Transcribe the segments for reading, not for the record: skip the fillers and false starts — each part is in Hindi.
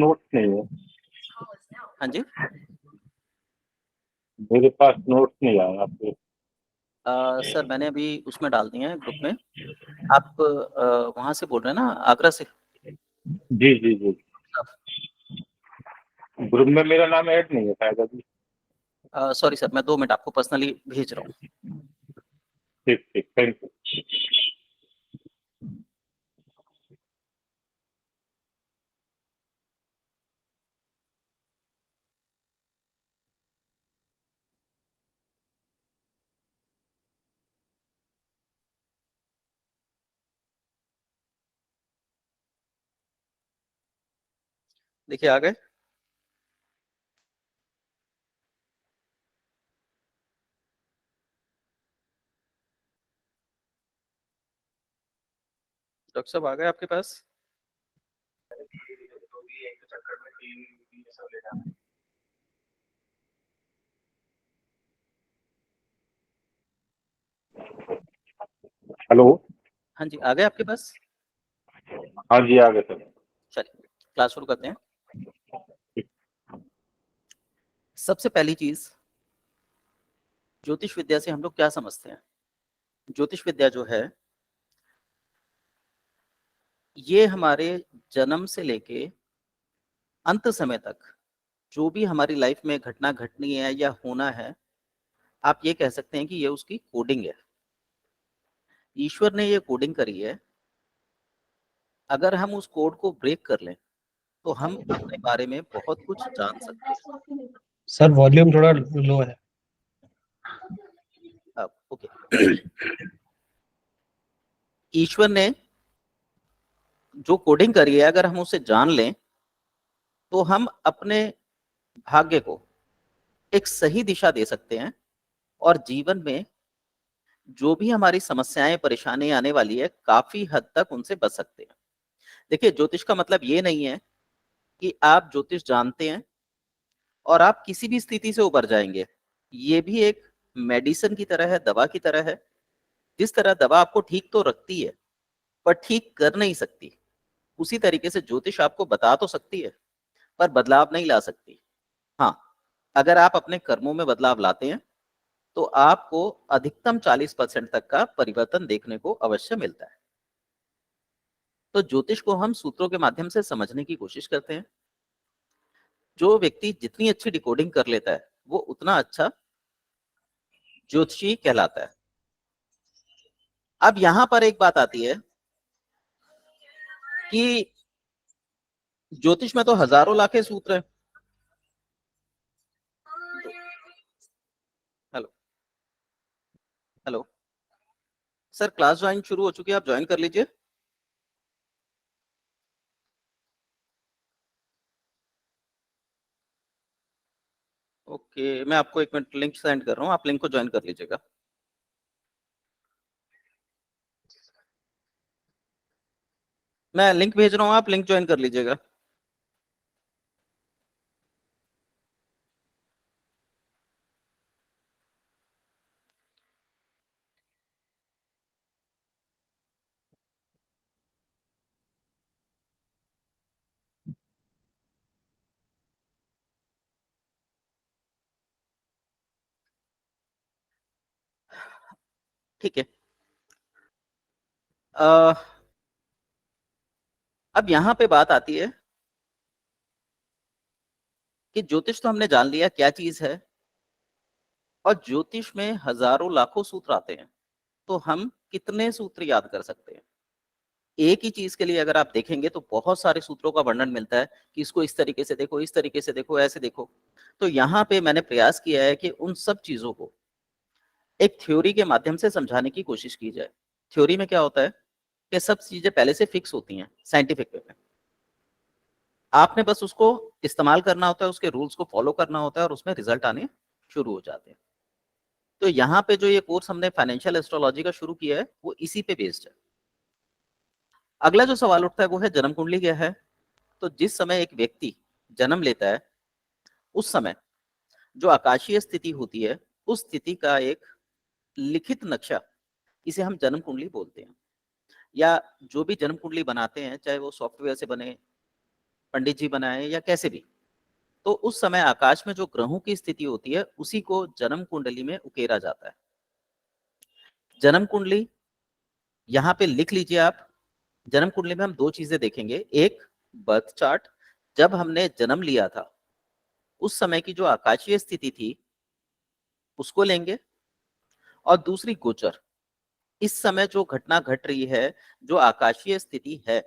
नोट नहीं है। हाँ जी। मेरे पास नोट नहीं आया आपके। सर मैंने अभी उसमें डाल दिए हैं ग्रुप में। आप वहाँ से बोल रहे हैं ना, आगरा से? जी जी जी। ग्रुप में मेरा नाम ऐड नहीं है शायद अभी। सॉरी सर, मैं 2 मिनट आपको पर्सनली भेज रहा हूँ। ठीक ठीक, थैंक यू। देखिए आ गए। डॉक्टर साहब आ गए आपके पास? हेलो। हाँ जी, आ गए आपके पास? हाँ जी, आ गए सर। चलिए क्लास शुरू करते हैं। सबसे पहली चीज, ज्योतिष विद्या से हम लोग क्या समझते हैं? ज्योतिष विद्या जो है, ये हमारे जन्म से लेके अंत समय तक जो भी हमारी लाइफ में घटना घटनी है या होना है, आप ये कह सकते हैं कि ये उसकी कोडिंग है। ईश्वर ने ये कोडिंग करी है। अगर हम उस कोड को ब्रेक कर लें तो हम अपने बारे में बहुत कुछ जान सकते हैं। सर वॉल्यूम थोड़ा लो है। अब ओके। ईश्वर ने जो कोडिंग करी है, अगर हम उसे जान लें तो हम अपने भाग्य को एक सही दिशा दे सकते हैं और जीवन में जो भी हमारी समस्याएं परेशानी आने वाली है, काफी हद तक उनसे बच सकते हैं। देखिए, ज्योतिष का मतलब ये नहीं है कि आप ज्योतिष जानते हैं और आप किसी भी स्थिति से उबर जाएंगे। ये भी एक मेडिसिन की तरह है, दवा की तरह है। जिस तरह दवा आपको ठीक तो रखती है पर ठीक कर नहीं सकती, उसी तरीके से ज्योतिष आपको बता तो सकती है पर बदलाव नहीं ला सकती। हाँ, अगर आप अपने कर्मों में बदलाव लाते हैं तो आपको अधिकतम 40% तक का परिवर्तन देखने को अवश्य मिलता है। तो ज्योतिष को हम सूत्रों के माध्यम से समझने की कोशिश करते हैं। जो व्यक्ति जितनी अच्छी डिकोडिंग कर लेता है, वो उतना अच्छा ज्योतिषी कहलाता है। अब यहां पर एक बात आती है कि ज्योतिष में तो हजारों लाखें सूत्र हैं। Hello hello sir, class join शुरू हो चुकी है, आप ज्वाइन कर लीजिए। ओके, मैं आपको 1 मिनट लिंक सेंड कर रहा हूँ, आप लिंक को ज्वाइन कर लीजिएगा। मैं लिंक भेज रहा हूँ, आप लिंक ज्वाइन कर लीजिएगा। ठीक है। अ, अब यहां पे बात आती है कि ज्योतिष तो हमने जान लिया क्या चीज है, और ज्योतिष में हजारों लाखों सूत्र आते हैं। तो हम कितने सूत्र याद कर सकते हैं? एक ही चीज के लिए अगर आप देखेंगे तो बहुत सारे सूत्रों का वर्णन मिलता है कि इसको इस तरीके से देखो, इस तरीके से देखो, ऐसे देखो। तो यहाँ पे मैंने प्रयास किया है कि उन सब चीजों को एक थ्योरी के माध्यम से समझाने की कोशिश की जाए। थ्योरी में क्या होता है कि सब चीजें पहले से फिक्स होती हैं साइंटिफिक वे में। आपने बस उसको इस्तेमाल करना होता है, उसके रूल्स को फॉलो करना होता है और उसमें रिजल्ट आने शुरू हो जाते हैं। तो यहाँ पे जो ये कोर्स हमने फाइनेंशियल एस्ट्रोलॉजी का शुरू किया है, वो इसी पे बेस्ड है। अगला जो सवाल उठता है वो है जन्म कुंडली क्या है। तो जिस समय एक व्यक्ति जन्म लेता है, उस समय जो आकाशीय स्थिति होती है, उस स्थिति का एक लिखित नक्शा, इसे हम जन्म कुंडली बोलते हैं। या जो भी जन्म कुंडली बनाते हैं, चाहे वो सॉफ्टवेयर से बने पंडित जी बनाए या कैसे भी, तो उस समय आकाश में जो ग्रहों की स्थिति होती है उसी को जन्म कुंडली में उकेरा जाता है। जन्म कुंडली यहाँ पे लिख लीजिए आप। जन्म कुंडली में हम दो चीजें देखेंगे, एक बर्थ चार्ट, जब हमने जन्म लिया था उस समय की जो आकाशीय स्थिति थी उसको लेंगे, और दूसरी गोचर, इस समय जो घटना घट रही है, जो आकाशीय स्थिति है,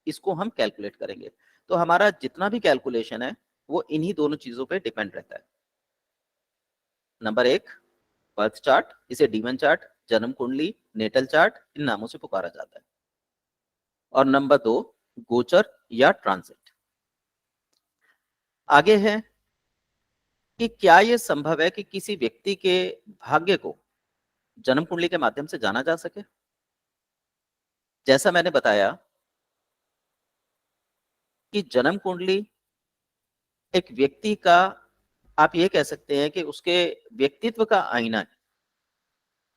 इसको हम कैलकुलेट करेंगे। तो हमारा जितना भी कैलकुलेशन है वो इन्हीं दोनों चीजों पे डिपेंड रहता है। नंबर एक बर्थ चार्ट, इसे D1 चार्ट, जन्म कुंडली, नेटल चार्ट, इन नामों से पुकारा जाता है। और नंबर दो गोचर या ट्रांजिट। आगे है कि क्या यह संभव है कि किसी व्यक्ति के भाग्य को जन्म कुंडली के माध्यम से जाना जा सके। जैसा मैंने बताया कि जन्म कुंडली एक व्यक्ति का, आप ये कह सकते हैं कि उसके व्यक्तित्व का आईना है।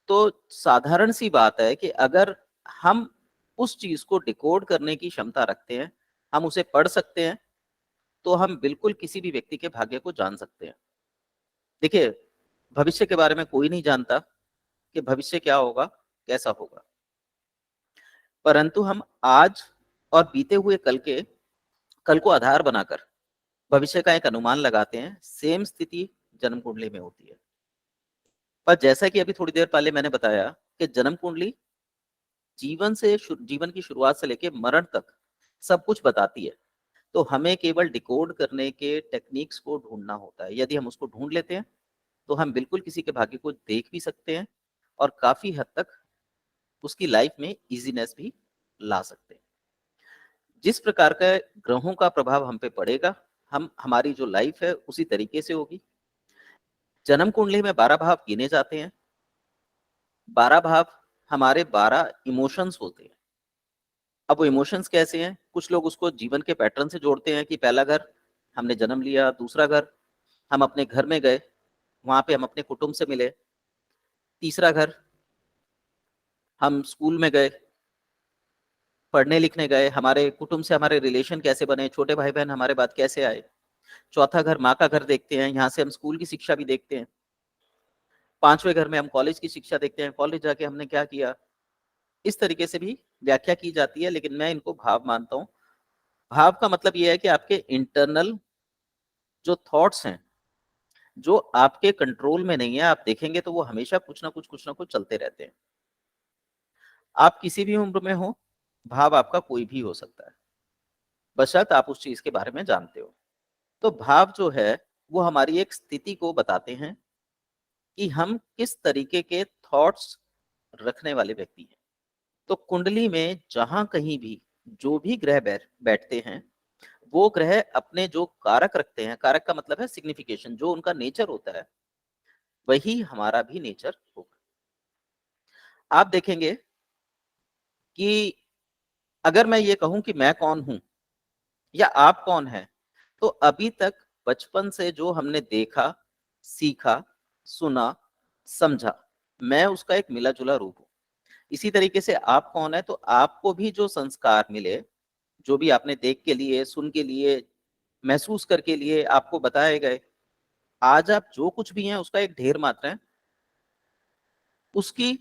तो साधारण सी बात है कि अगर हम उस चीज को डिकोड करने की क्षमता रखते हैं, हम उसे पढ़ सकते हैं, तो हम बिल्कुल किसी भी व्यक्ति के भाग्य को जान सकते हैं। देखिए, भविष्य के बारे में कोई नहीं जानता कि भविष्य क्या होगा, कैसा होगा, परंतु हम आज और बीते हुए कल को आधार बनाकर भविष्य का एक अनुमान लगाते हैं। सेम स्थिति जन्म कुंडली में होती है। पर जैसा कि अभी थोड़ी देर पहले मैंने बताया कि जन्म कुंडली जीवन की शुरुआत से लेकर मरण तक सब कुछ बताती है। तो हमें केवल डिकोड करने के टेक्निक्स को ढूंढना होता है। यदि हम उसको ढूंढ लेते हैं तो हम बिल्कुल किसी के भाग्य को देख भी सकते हैं और काफी हद तक उसकी लाइफ में इजीनेस भी ला सकते हैं। जिस प्रकार का ग्रहों का प्रभाव हम पे पड़ेगा, हमारी जो लाइफ है उसी तरीके से होगी। जन्म कुंडली में 12 भाव गिने जाते हैं। 12 भाव हमारे 12 इमोशंस होते हैं। अब वो इमोशंस कैसे हैं? कुछ लोग उसको जीवन के पैटर्न से जोड़ते हैं कि पहला घर हमने जन्म लिया, दूसरा घर हम अपने घर में गए, वहां पे हम अपने कुटुंब से मिले, तीसरा घर हम स्कूल में गए, पढ़ने लिखने गए, हमारे कुटुंब से हमारे रिलेशन कैसे बने, छोटे भाई बहन हमारे बाद कैसे आए। चौथा घर माँ का घर देखते हैं, यहाँ से हम स्कूल की शिक्षा भी देखते हैं। पांचवें घर में हम कॉलेज की शिक्षा देखते हैं, कॉलेज जाके हमने क्या किया। इस तरीके से भी व्याख्या की जाती है, लेकिन मैं इनको भाव मानता हूँ। भाव का मतलब यह है कि आपके इंटरनल जो थॉट्स हैं, जो आपके कंट्रोल में नहीं है, आप देखेंगे तो वो हमेशा कुछ ना कुछ चलते रहते हैं। आप किसी भी उम्र में हो, भाव आपका कोई भी हो सकता है, बशर्ते आप उस चीज के बारे में जानते हो। तो भाव जो है वो हमारी एक स्थिति को बताते हैं कि हम किस तरीके के थॉट्स रखने वाले व्यक्ति हैं। तो कुंडली में जहां कहीं भी जो भी ग्रह बैठते हैं, वो ग्रह अपने जो कारक रखते हैं, कारक का मतलब है सिग्निफिकेशन, जो उनका नेचर होता है वही हमारा भी नेचर होगा। आप देखेंगे कि अगर मैं ये कहूं कि मैं कौन हूं या आप कौन हैं, तो अभी तक बचपन से जो हमने देखा, सीखा, सुना, समझा, मैं उसका एक मिला जुला रूप हूं। इसी तरीके से आप कौन है, तो आपको भी जो संस्कार मिले, जो भी आपने देख के लिए, सुन के लिए, महसूस करके लिए, आपको बताए गए, आज आप जो कुछ भी हैं उसका एक ढेर मात्रा है, उसकी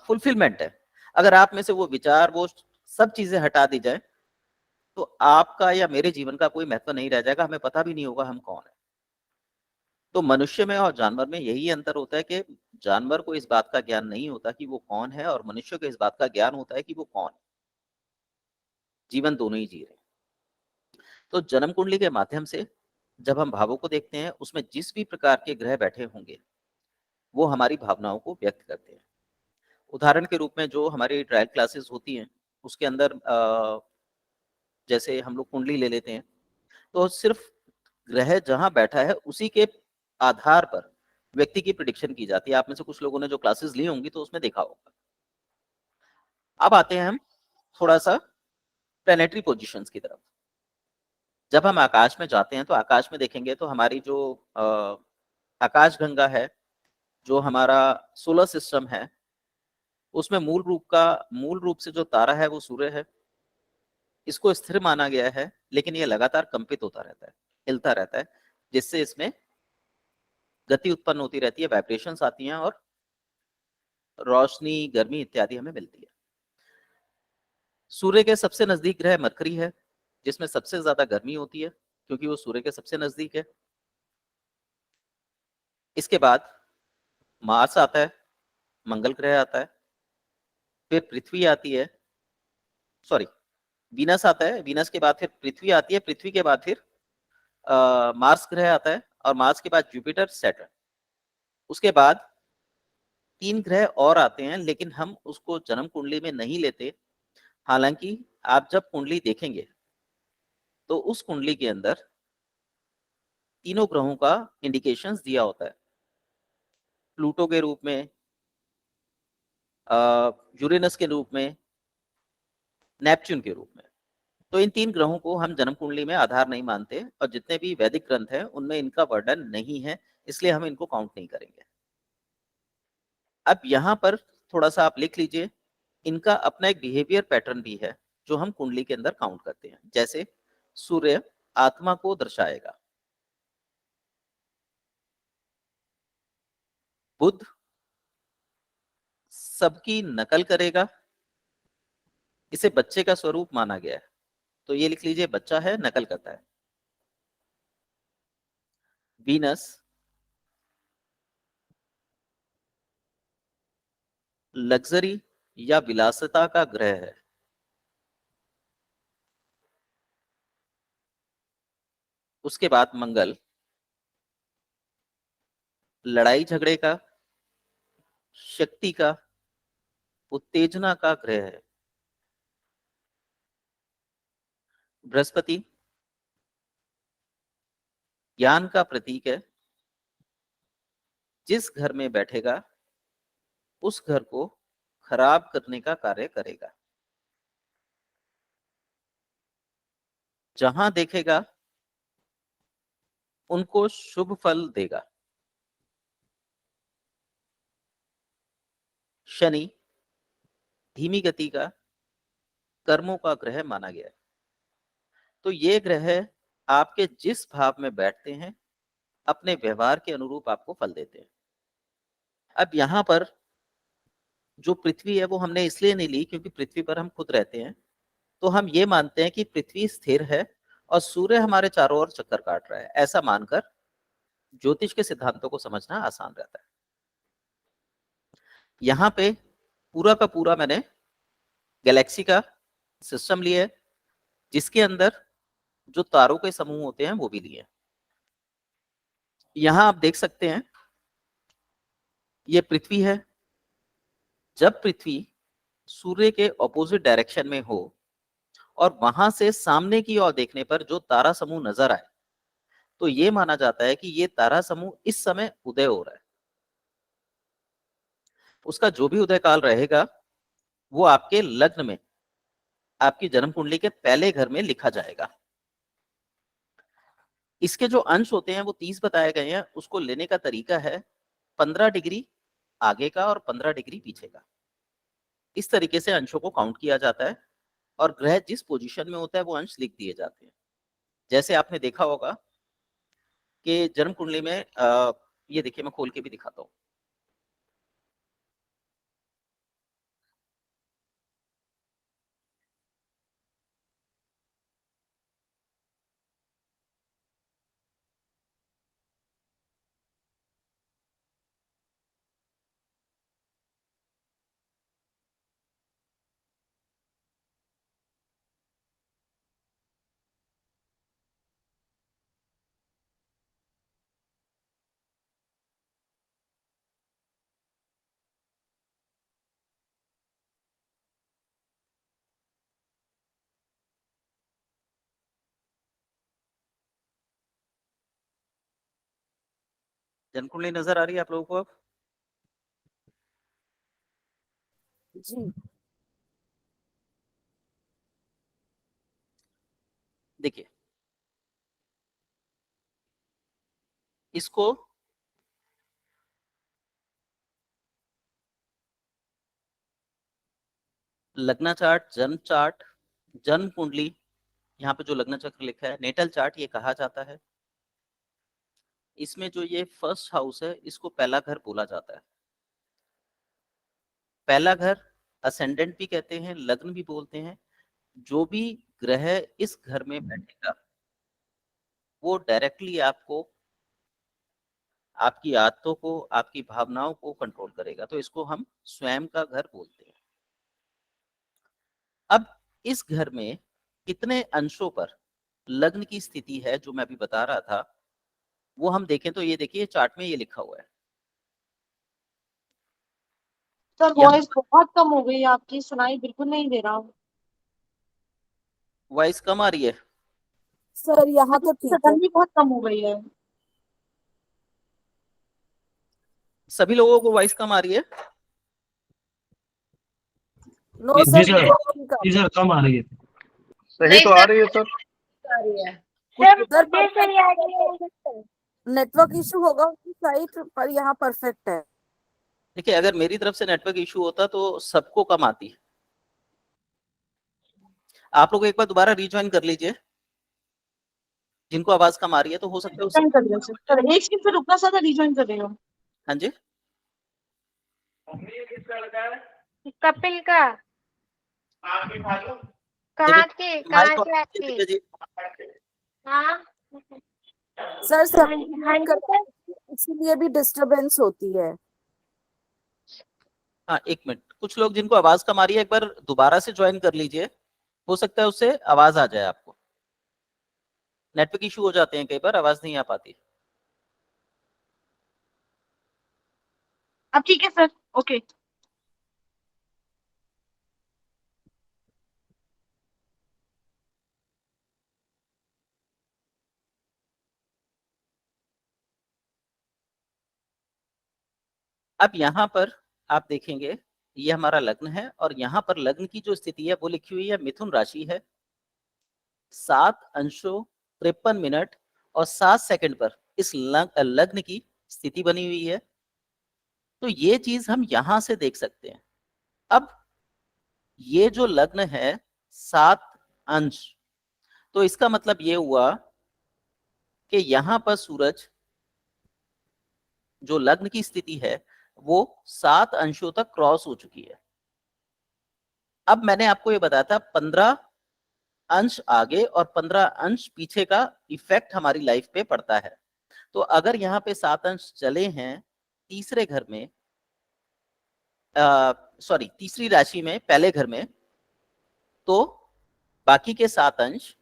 फुलफिलमेंट है। अगर आप में से वो विचार, वो सब चीजें हटा दी जाए तो आपका या मेरे जीवन का कोई महत्व नहीं रह जाएगा, हमें पता भी नहीं होगा हम कौन है। तो मनुष्य में और जानवर में यही अंतर होता है कि जानवर को इस बात का ज्ञान नहीं होता कि वो कौन है, और मनुष्य को इस बात का ज्ञान होता है कि वो कौन है। जीवन दोनों ही जी रहे हैं। तो जन्म कुंडली के माध्यम से जब हम भावों को देखते हैं, उसमें जिस भी प्रकार के ग्रह बैठे होंगे वो हमारी भावनाओं को व्यक्त करते हैं। उदाहरण के रूप में जो हमारी ट्रायल क्लासेस होती हैं उसके अंदर जैसे हम लोग कुंडली ले लेते हैं, तो सिर्फ ग्रह जहां बैठा है उसी के आधार पर व्यक्ति की प्रिडिक्शन की जाती है। आप में से कुछ लोगों ने जो क्लासेस ली होंगी तो उसमें देखा होगा। अब आते हैं हम थोड़ा सा प्लैनेटरी पोजीशंस की तरफ। जब हम आकाश में जाते हैं तो आकाश में देखेंगे तो हमारी जो आकाश गंगा है, जो हमारा सोलर सिस्टम है, उसमें मूल रूप से जो तारा है वो सूर्य है। इसको स्थिर माना गया है लेकिन ये लगातार कंपित होता रहता है, हिलता रहता है, जिससे इसमें गति उत्पन्न होती रहती है, वाइब्रेशंस आती हैं और रोशनी, गर्मी इत्यादि हमें मिलती है। सूर्य के सबसे नजदीक ग्रह मरकरी है, जिसमें सबसे ज्यादा गर्मी होती है क्योंकि वो सूर्य के सबसे नजदीक है। इसके बाद मार्स आता है, मंगल ग्रह आता है, फिर पृथ्वी आती है, सॉरी वीनस आता है, वीनस के बाद फिर पृथ्वी आती है, पृथ्वी के बाद फिर मार्स ग्रह आता है, और मार्स के बाद जुपिटर, सैटर्न। उसके बाद 3 ग्रह और आते हैं, लेकिन हम उसको जन्म कुंडली में नहीं लेते। हालांकि आप जब कुंडली देखेंगे तो उस कुंडली के अंदर तीनों ग्रहों का इंडिकेशंस दिया होता है, प्लूटो के रूप में, यूरेनस के रूप में, नेपच्यून के रूप में। तो इन 3 ग्रहों को हम जन्म कुंडली में आधार नहीं मानते, और जितने भी वैदिक ग्रंथ हैं उनमें इनका वर्णन नहीं है, इसलिए हम इनको काउंट नहीं करेंगे। अब यहाँ पर थोड़ा सा आप लिख लीजिए, इनका अपना एक बिहेवियर पैटर्न भी है जो हम कुंडली के अंदर काउंट करते हैं। जैसे सूर्य आत्मा को दर्शाएगा, बुध सबकी नकल करेगा, इसे बच्चे का स्वरूप माना गया है, तो ये लिख लीजिए, बच्चा है, नकल करता है। वीनस लग्जरी या विलासिता का ग्रह है। उसके बाद मंगल लड़ाई झगड़े का, शक्ति का, उत्तेजना का ग्रह है। बृहस्पति ज्ञान का प्रतीक है, जिस घर में बैठेगा उस घर को खराब करने का कार्य करेगा, जहां देखेगा उनको शुभ फल देगा। शनि धीमी गति का, कर्मों का ग्रह माना गया है। तो ये ग्रह आपके जिस भाव में बैठते हैं अपने व्यवहार के अनुरूप आपको फल देते हैं। अब यहाँ पर जो पृथ्वी है वो हमने इसलिए नहीं ली क्योंकि पृथ्वी पर हम खुद रहते हैं, तो हम ये मानते हैं कि पृथ्वी स्थिर है और सूर्य हमारे चारों ओर चक्कर काट रहा है। ऐसा मानकर ज्योतिष के सिद्धांतों को समझना आसान रहता है। यहाँ पे पूरा का पूरा मैंने गैलेक्सी का सिस्टम लिया है, जिसके अंदर जो तारों के समूह होते हैं वो भी लिए हैं। यहाँ आप देख सकते हैं, ये पृथ्वी है। जब पृथ्वी सूर्य के ऑपोजिट डायरेक्शन में हो और वहां से सामने की ओर देखने पर जो तारा समूह नजर आए, तो ये माना जाता है कि ये तारा समूह इस समय उदय हो रहा है। उसका जो भी उदय काल रहेगा वो आपके लग्न में, आपकी जन्म कुंडली के पहले घर में लिखा जाएगा। इसके जो अंश होते हैं वो 30 बताए गए हैं। उसको लेने का तरीका है 15 डिग्री आगे का और 15 डिग्री पीछे का। इस तरीके से अंशों को काउंट किया जाता है और ग्रह जिस पोजीशन में होता है वो अंश लिख दिए जाते हैं। जैसे आपने देखा होगा कि जन्म कुंडली में ये देखिए, मैं खोल के भी दिखाता हूँ। जन्म कुंडली नजर आ रही है आप लोगों को अब? जी। देखिए, इसको लग्न चार्ट, जन्म कुंडली यहाँ पे जो लग्न चक्र लिखा है नेटल चार्ट ये कहा जाता है। इसमें जो ये फर्स्ट हाउस है इसको पहला घर बोला जाता है। पहला घर असेंडेंट भी कहते हैं, लग्न भी बोलते हैं। जो भी ग्रह इस घर में बैठेगा वो डायरेक्टली आपको, आपकी आदतों को, आपकी भावनाओं को कंट्रोल करेगा, तो इसको हम स्वयं का घर बोलते हैं। अब इस घर में कितने अंशों पर लग्न की स्थिति है जो मैं अभी बता रहा था, वो हम देखें तो ये देखिए चार्ट में ये लिखा हुआ है। सर वॉइस बहुत कम हो गई आपकी, सुनाई बिल्कुल नहीं दे रहा। वॉइस कम आ रही है? सर यहाँ तो ठीक है। सडनली बहुत कम हो गई है। सभी लोगों को वॉइस कम आ रही है? नो जी सर सर, ठीक है। जी सर कम आ रही है। सही तो आ रही है सर। नेटवर्क इशू होगा उसकी साइट पर, यहाँ परफेक्ट है। देखिए अगर मेरी तरफ से नेटवर्क इशू होता तो सबको कम आती है। आप लोग एक बार दोबारा रिज्वाइन कर लीजिए, जिनको आवाज कम आ रही है तो हो सकता है रिजॉइन कर रहे हो सर, एक सेकंड फिर रुकना सर, रिजॉइन कर रही हूँ। हाँ जी कपिल का कहाँ के माइक कहाँ ऑन के कीजिए आपके? जी। हाँ सर सब हाँ जी सर। इसीलिए भी डिस्टरबेंस होती है। हाँ एक मिनट, कुछ लोग जिनको आवाज कम आ रही है एक बार दोबारा से ज्वाइन कर लीजिए, हो सकता है उससे आवाज आ जाए आपको। नेटवर्क इशू हो जाते हैं कई बार, आवाज नहीं आ पाती। अब ठीक है सर, ओके। अब यहाँ पर आप देखेंगे ये हमारा लग्न है और यहाँ पर लग्न की जो स्थिति है वो लिखी हुई है मिथुन राशि है। 7 अंशों 53 मिनट और 7 सेकंड पर इस लग्न की स्थिति बनी हुई है। तो ये चीज हम यहां से देख सकते हैं। अब ये जो लग्न है 7 अंश, तो इसका मतलब ये हुआ कि यहां पर सूरज जो लग्न की स्थिति है वो 7 अंशों तक क्रॉस हो चुकी है। अब मैंने आपको ये बताया था 15 अंश आगे और 15 अंश पीछे का इफेक्ट हमारी लाइफ पे पड़ता है। तो अगर यहाँ पे 7 अंश चले हैं तीसरे घर में, सॉरी तीसरी राशि में पहले घर में, तो बाकी के 7 अंश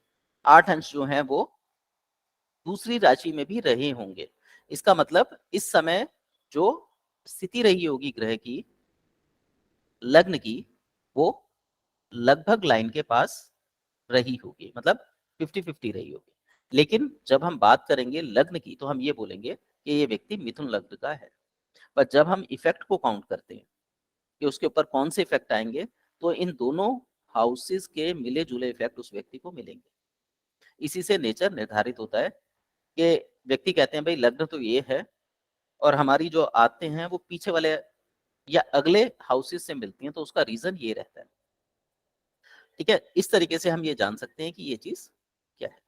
8 अंश जो हैं वो दूसरी राशि में भी रहे होंगे। इसका मतलब इस समय जो स्थिति रही होगी ग्रह की, लग्न की, वो लगभग लाइन के पास रही होगी, मतलब 50-50 रही होगी। लेकिन जब हम बात करेंगे लग्न की तो हम ये बोलेंगे कि ये व्यक्ति मिथुन लग्न का है। पर जब हम इफेक्ट को काउंट करते हैं कि उसके ऊपर कौन से इफेक्ट आएंगे, तो इन दोनों हाउसेस के मिले जुले इफेक्ट उस व्यक्ति को मिलेंगे। इसी से नेचर निर्धारित होता है कि व्यक्ति कहते हैं भाई लग्न तो ये है और हमारी जो आदतें हैं वो पीछे वाले या अगले हाउसेस से मिलती हैं, तो उसका रीजन ये रहता है। ठीक है, इस तरीके से हम ये जान सकते हैं कि ये चीज क्या है।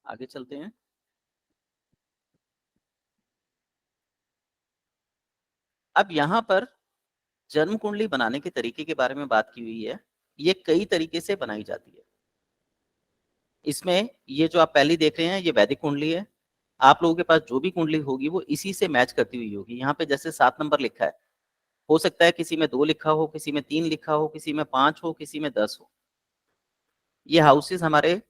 आगे चलते हैं। अब यहाँ पर जन्म कुंडली बनाने के तरीके के बारे में बात की हुई है। ये कई तरीके से बनाई जाती है। इसमें ये जो आप पहली देख रहे हैं ये वैदिक कुंडली है। आप लोगों के पास जो भी कुंडली होगी वो इसी से मैच करती हुई होगी। यहाँ पे जैसे 7 नंबर लिखा है, हो सकता है किसी में 2 लिखा हो, किसी में 3 लिखा हो, किसी में 5 हो, किसी में 10 हो। ये हाउसेस हमारे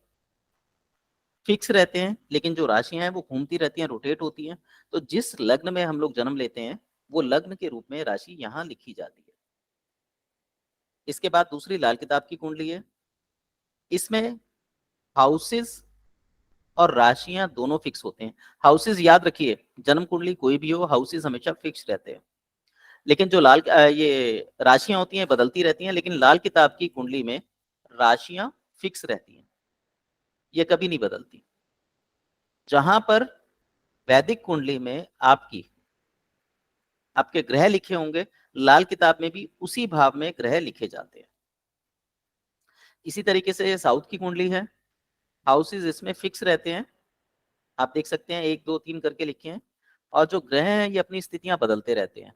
फिक्स रहते हैं, लेकिन जो राशियां हैं वो घूमती रहती हैं, रोटेट होती हैं। तो जिस लग्न में हम लोग जन्म लेते हैं वो लग्न के रूप में राशि यहाँ लिखी जाती है। इसके बाद दूसरी लाल किताब की कुंडली है। इसमें हाउसेस और राशियां दोनों फिक्स होते हैं। हाउसेस याद रखिए, जन्म कुंडली कोई भी हो, हाउसेस हमेशा फिक्स रहते हैं। लेकिन जो ये राशियां होती हैं बदलती रहती हैं, लेकिन लाल किताब की कुंडली में राशियां फिक्स रहती हैं, ये कभी नहीं बदलती। जहां पर वैदिक कुंडली में आपके ग्रह लिखे होंगे, लाल किताब में भी उसी भाव में ग्रह लिखे जाते हैं। इसी तरीके से साउथ की कुंडली है, हाउसेस इसमें फिक्स रहते हैं, आप देख सकते हैं 1 2 3 करके लिखे हैं, और जो ग्रह हैं ये अपनी स्थितियां बदलते रहते हैं।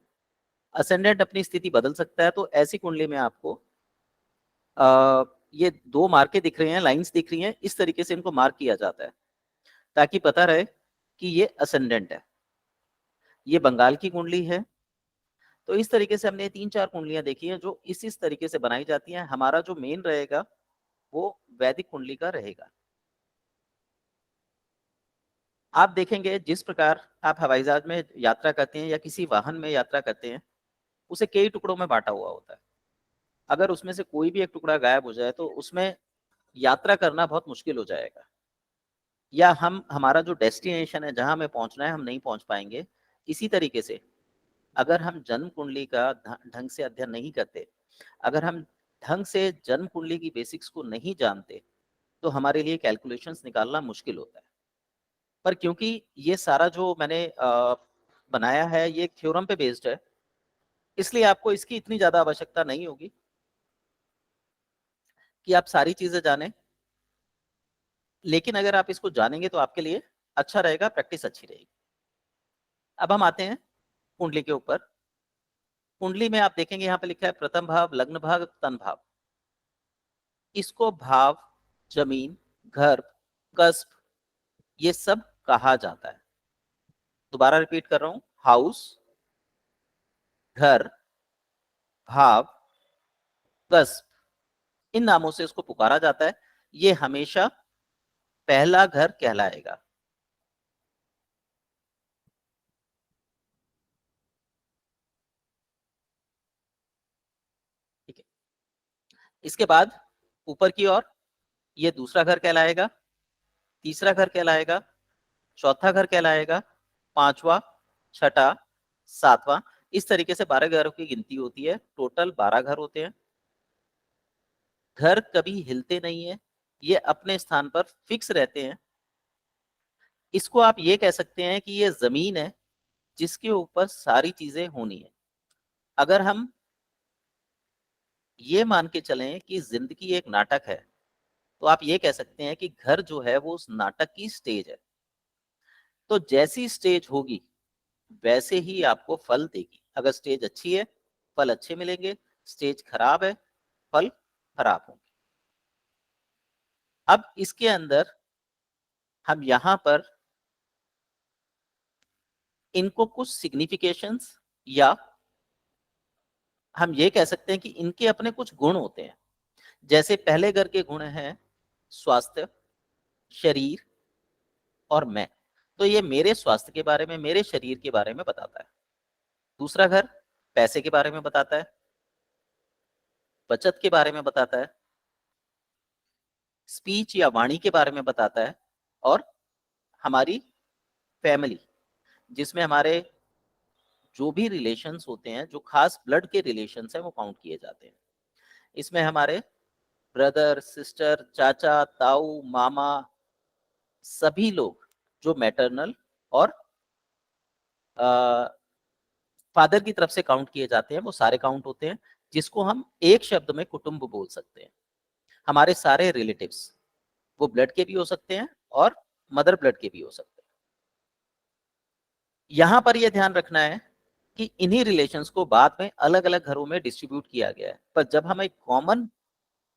असेंडेंट अपनी स्थिति बदल सकता है, तो ऐसी कुंडली में आपको ये 2 मार्के दिख रहे हैं, लाइंस दिख रही हैं, इस तरीके से इनको मार्क किया जाता है ताकि पता रहे कि ये असेंडेंट है। ये बंगाल की कुंडली है। तो इस तरीके से हमने 3-4 कुंडलियां देखी हैं जो इस तरीके से बनाई जाती हैं। हमारा जो मेन रहेगा वो वैदिक कुंडली का रहेगा। आप देखेंगे जिस प्रकार आप हवाई जहाज में यात्रा करते हैं या किसी वाहन में यात्रा करते हैं, उसे कई टुकड़ों में बांटा हुआ होता है। अगर उसमें से कोई भी एक टुकड़ा गायब हो जाए तो उसमें यात्रा करना बहुत मुश्किल हो जाएगा, या हमारा जो डेस्टिनेशन है जहां हमें पहुंचना है हम नहीं पहुंच पाएंगे। इसी तरीके से अगर हम जन्म कुंडली का ढंग से अध्ययन नहीं करते, अगर हम ढंग से जन्म कुंडली की बेसिक्स को नहीं जानते, तो हमारे लिए कैलकुलेशंस निकालना मुश्किल होता है। पर क्योंकि ये सारा जो मैंने बनाया है ये एक थ्योरम पे बेस्ड है, इसलिए आपको इसकी इतनी ज्यादा आवश्यकता नहीं होगी कि आप सारी चीजें जानें। लेकिन अगर आप इसको जानेंगे तो आपके लिए अच्छा रहेगा, प्रैक्टिस अच्छी रहेगी। अब हम आते हैं कुंडली के ऊपर। कुंडली में आप देखेंगे यहाँ पे लिखा है प्रथम भाव, लग्न भाव, तन भाव। इसको भाव, जमीन, घर, कस्ब, ये सब कहा जाता है। दोबारा रिपीट कर रहा हूं, हाउस, घर, भाव, कस्ब, इन नामों से इसको पुकारा जाता है। ये हमेशा पहला घर कहलाएगा। ठीक है, इसके बाद ऊपर की ओर ये दूसरा घर कहलाएगा, तीसरा घर कहलाएगा, चौथा घर कहलाएगा, पांचवा, छठा, सातवां। इस तरीके से 12 घरों की गिनती होती है। टोटल 12 घर होते हैं। घर कभी हिलते नहीं है, ये अपने स्थान पर फिक्स रहते हैं। इसको आप ये कह सकते हैं कि ये जमीन है जिसके ऊपर सारी चीजें होनी है। अगर हम ये मान के चलें कि जिंदगी एक नाटक है, तो आप ये कह सकते हैं कि घर जो है वो उस नाटक की स्टेज है। तो जैसी स्टेज होगी वैसे ही आपको फल देगी। अगर स्टेज अच्छी है फल अच्छे मिलेंगे, स्टेज खराब है फल खराब होंगे। अब इसके अंदर हम यहां पर इनको कुछ सिग्निफिकेशंस, या हम ये कह सकते हैं कि इनके अपने कुछ गुण होते हैं। जैसे पहले घर के गुण हैं स्वास्थ्य, शरीर और मैं। तो ये मेरे स्वास्थ्य के बारे में, मेरे शरीर के बारे में बताता है। दूसरा घर पैसे के बारे में बताता है, बचत के बारे में बताता है, स्पीच या वाणी के बारे में बताता है, और हमारी फैमिली जिसमें हमारे जो भी रिलेशंस होते हैं, जो खास ब्लड के रिलेशंस हैं वो काउंट किए जाते हैं। इसमें हमारे ब्रदर, सिस्टर, चाचा, ताऊ, मामा, सभी लोग जो मैटरनल और फादर की तरफ से काउंट किए जाते हैं वो सारे काउंट होते हैं, जिसको हम एक शब्द में कुटुंब बोल सकते हैं। हमारे सारे रिलेटिव्स वो ब्लड के भी हो सकते हैं और मदर ब्लड के भी हो सकते हैं। यहां पर यह ध्यान रखना है कि इन्हीं रिलेशंस को बाद में अलग अलग घरों में डिस्ट्रीब्यूट किया गया है, पर जब हम एक कॉमन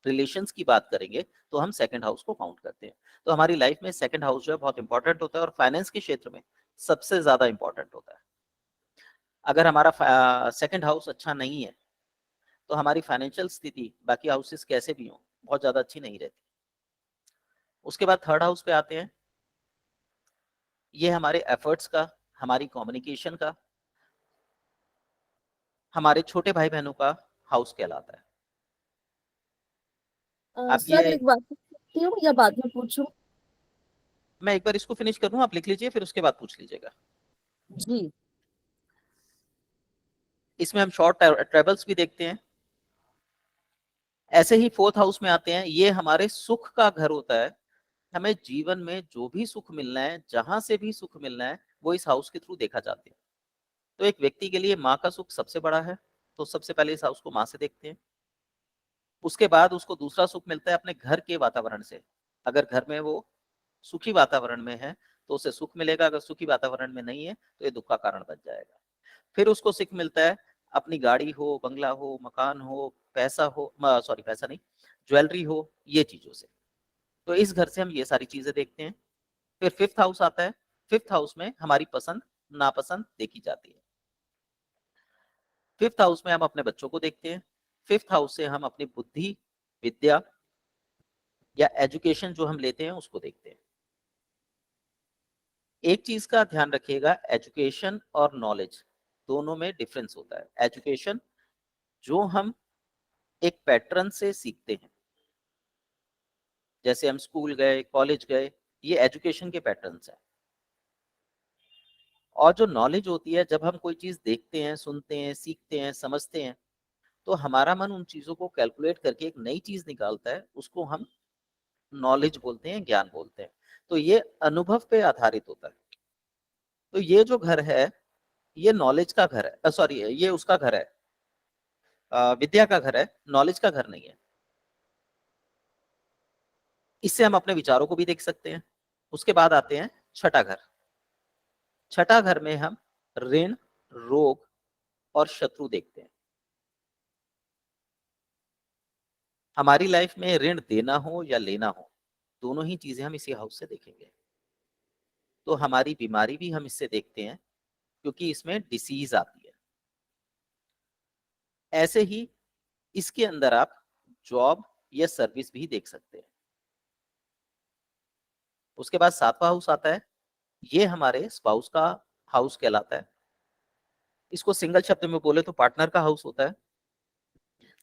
रिलेशंस की बात करेंगे तो हम सेकंड हाउस को काउंट करते हैं। तो हमारी लाइफ में सेकंड हाउस जो है बहुत इंपॉर्टेंट होता है, और फाइनेंस के क्षेत्र में सबसे ज्यादा इंपॉर्टेंट होता है। अगर हमारा सेकंड हाउस अच्छा नहीं है तो हमारी फाइनेंशियल स्थिति बाकी हाउसेस कैसे भी हों बहुत ज्यादा अच्छी नहीं रहती। उसके बाद थर्ड हाउस पे आते हैं। ये हमारे एफर्ट्स का, हमारी कम्युनिकेशन का, हमारे छोटे भाई बहनों का हाउस कहलाता है। अब सर ये एक बात पूछ सकती हूँ या बाद में पूछूं? मैं एक बार इसको फिनिश कर दूं, आप लिख लीजिए फिर उसके बाद पूछ लीजिएगा। जी। इसमें हम शॉर्ट ट्रेवल्स भी देखते हैं। ऐसे ही फोर्थ हाउस में आते हैं, ये हमारे सुख का घर होता है। हमें जीवन में जो भी सुख मिलना है, जहां से भी सुख मिलना है, वो इस हाउस के थ्रू देखा जाता है। तो एक व्यक्ति के लिए माँ का सुख सबसे बड़ा है, तो सबसे पहले इस हाउस को माँ से देखते हैं। उसके बाद उसको दूसरा सुख मिलता है अपने घर के वातावरण से। अगर घर में वो सुखी वातावरण में है तो उसे सुख मिलेगा, अगर सुखी वातावरण में नहीं है तो ये दुख का कारण बन जाएगा। फिर उसको सुख मिलता है अपनी गाड़ी हो, बंगला हो, मकान हो, पैसा हो, सॉरी पैसा नहीं, ज्वेलरी हो, ये चीजों से। तो इस घर से हम ये सारी चीजें देखते हैं। फिर फिफ्थ हाउस आता है। फिफ्थ हाउस में हमारी पसंद नापसंद देखी जाती है। फिफ्थ हाउस में हम अपने बच्चों को देखते हैं। फिफ्थ हाउस से हम अपनी बुद्धि, विद्या या एजुकेशन जो हम लेते हैं उसको देखते हैं। एक चीज का ध्यान रखिएगा, एजुकेशन और नॉलेज दोनों में डिफरेंस होता है। एजुकेशन जो हम एक पैटर्न से सीखते हैं, जैसे हम स्कूल गए, कॉलेज गए, ये एजुकेशन के पैटर्न्स हैं। और जो नॉलेज होती है, जब हम कोई चीज देखते हैं, सुनते हैं, सीखते हैं, समझते हैं, तो हमारा मन उन चीजों को कैलकुलेट करके एक नई चीज निकालता है, उसको हम नॉलेज बोलते हैं, ज्ञान बोलते हैं। तो ये अनुभव पे आधारित होता है। तो ये जो घर है, ये नॉलेज का घर है, सॉरी ये उसका घर है, विद्या का घर है, नॉलेज का घर नहीं है। इससे हम अपने विचारों को भी देख सकते हैं। उसके बाद आते हैं छठा घर। छठा घर में हम ऋण, रोग और शत्रु देखते हैं। हमारी लाइफ में ऋण देना हो या लेना हो, दोनों ही चीजें हम इसी हाउस से देखेंगे। तो हमारी बीमारी भी हम इससे देखते हैं, क्योंकि इसमें डिसीज आती है। ऐसे ही इसके अंदर आप जॉब या सर्विस भी देख सकते हैं। उसके बाद सातवां हाउस आता है। ये हमारे स्पाउस का हाउस कहलाता है। इसको सिंगल शब्द में बोले तो पार्टनर का हाउस होता है।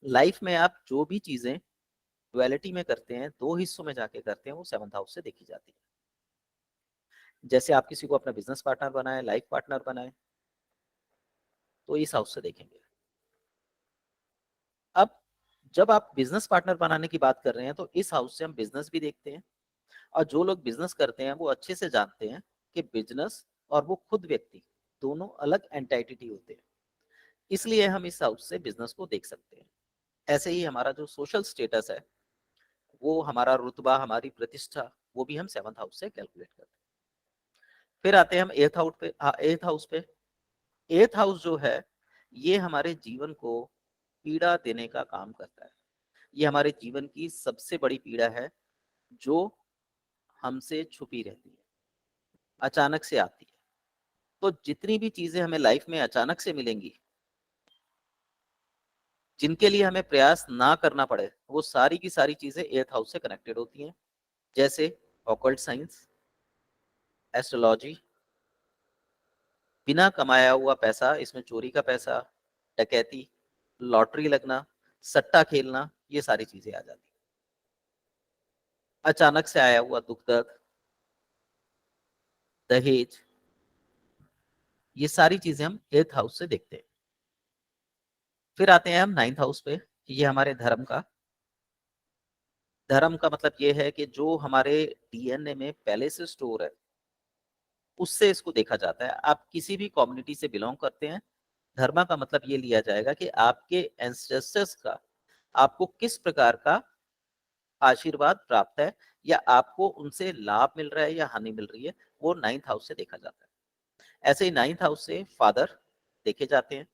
लाइफ में आप जो भी चीजें डुअलिटी में करते हैं, दो हिस्सों में जाके करते हैं, वो सेवंथ हाउस से देखी जाती है। जैसे आप किसी को अपना बिजनेस पार्टनर बनाए, लाइफ पार्टनर बनाए, तो इस हाउस से देखेंगे। अब जब आप बिजनेस पार्टनर बनाने की बात कर रहे हैं, तो इस हाउस से हम बिजनेस भी देखते हैं। और जो लोग बिजनेस करते हैं वो अच्छे से जानते हैं कि बिजनेस और वो खुद व्यक्ति दोनों अलग एंटाइटी होते हैं। इसलिए हम इस हाउस से बिजनेस को देख सकते हैं। ऐसे ही हमारा जो सोशल स्टेटस है, वो हमारा रुतबा, हमारी प्रतिष्ठा, वो भी हम सेवंथ हाउस से कैलकुलेट करते हैं। फिर आते हैं हम एथ हाउस पे। एथ हाउस पे, एथ हाउस जो है, ये हमारे जीवन को पीड़ा देने का काम करता है। ये हमारे जीवन की सबसे बड़ी पीड़ा है, जो हमसे छुपी रहती है, अचानक से आती है। तो जितनी भी चीजें हमें लाइफ में अचानक से मिलेंगी, जिनके लिए हमें प्रयास ना करना पड़े, वो सारी की सारी चीजें एथ हाउस से कनेक्टेड होती हैं। जैसे ऑकल्ट साइंस, एस्ट्रोलॉजी, बिना कमाया हुआ पैसा, इसमें चोरी का पैसा, डकैती, लॉटरी लगना, सट्टा खेलना, ये सारी चीजें आ जाती हैं। अचानक से आया हुआ दुख दर्द, दहेज, ये सारी चीजें हम एथ हाउस से देखते हैं। फिर आते हैं हम नाइन्थ हाउस पे। ये हमारे धर्म का, धर्म का मतलब ये है कि जो हमारे डीएनए में पहले से स्टोर है, उससे इसको देखा जाता है। आप किसी भी कम्युनिटी से बिलोंग करते हैं, धर्म का मतलब ये लिया जाएगा कि आपके एंसेस्टर्स का आपको किस प्रकार का आशीर्वाद प्राप्त है, या आपको उनसे लाभ मिल रहा है या हानि मिल रही है, वो नाइन्थ हाउस से देखा जाता है। ऐसे ही नाइन्थ हाउस से फादर देखे जाते हैं,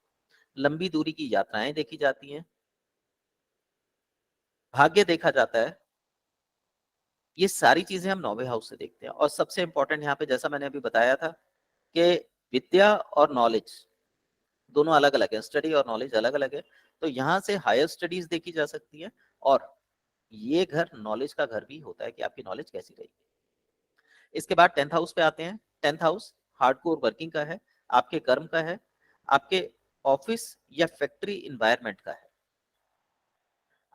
लंबी दूरी की यात्राएं देखी जाती हैं, भाग्य देखा जाता है। ये सारी चीजें हम नौवे हाउस से देखते हैं। और सबसे इंपॉर्टेंट यहाँ पे, जैसा मैंने अभी बताया था, कि विद्या और नॉलेज दोनों अलग अलग है, स्टडी और नॉलेज अलग अलग है। तो यहाँ से हायर स्टडीज देखी जा सकती है, और ये घर नॉलेज का घर भी होता है कि आपकी नॉलेज कैसी रहेगी। इसके बाद टेंथ हाउस पे आते हैं। टेंथ हाउस हार्डकोर वर्किंग का है, आपके कर्म का है, आपके ऑफिस या फैक्ट्री इन्वायरमेंट का है,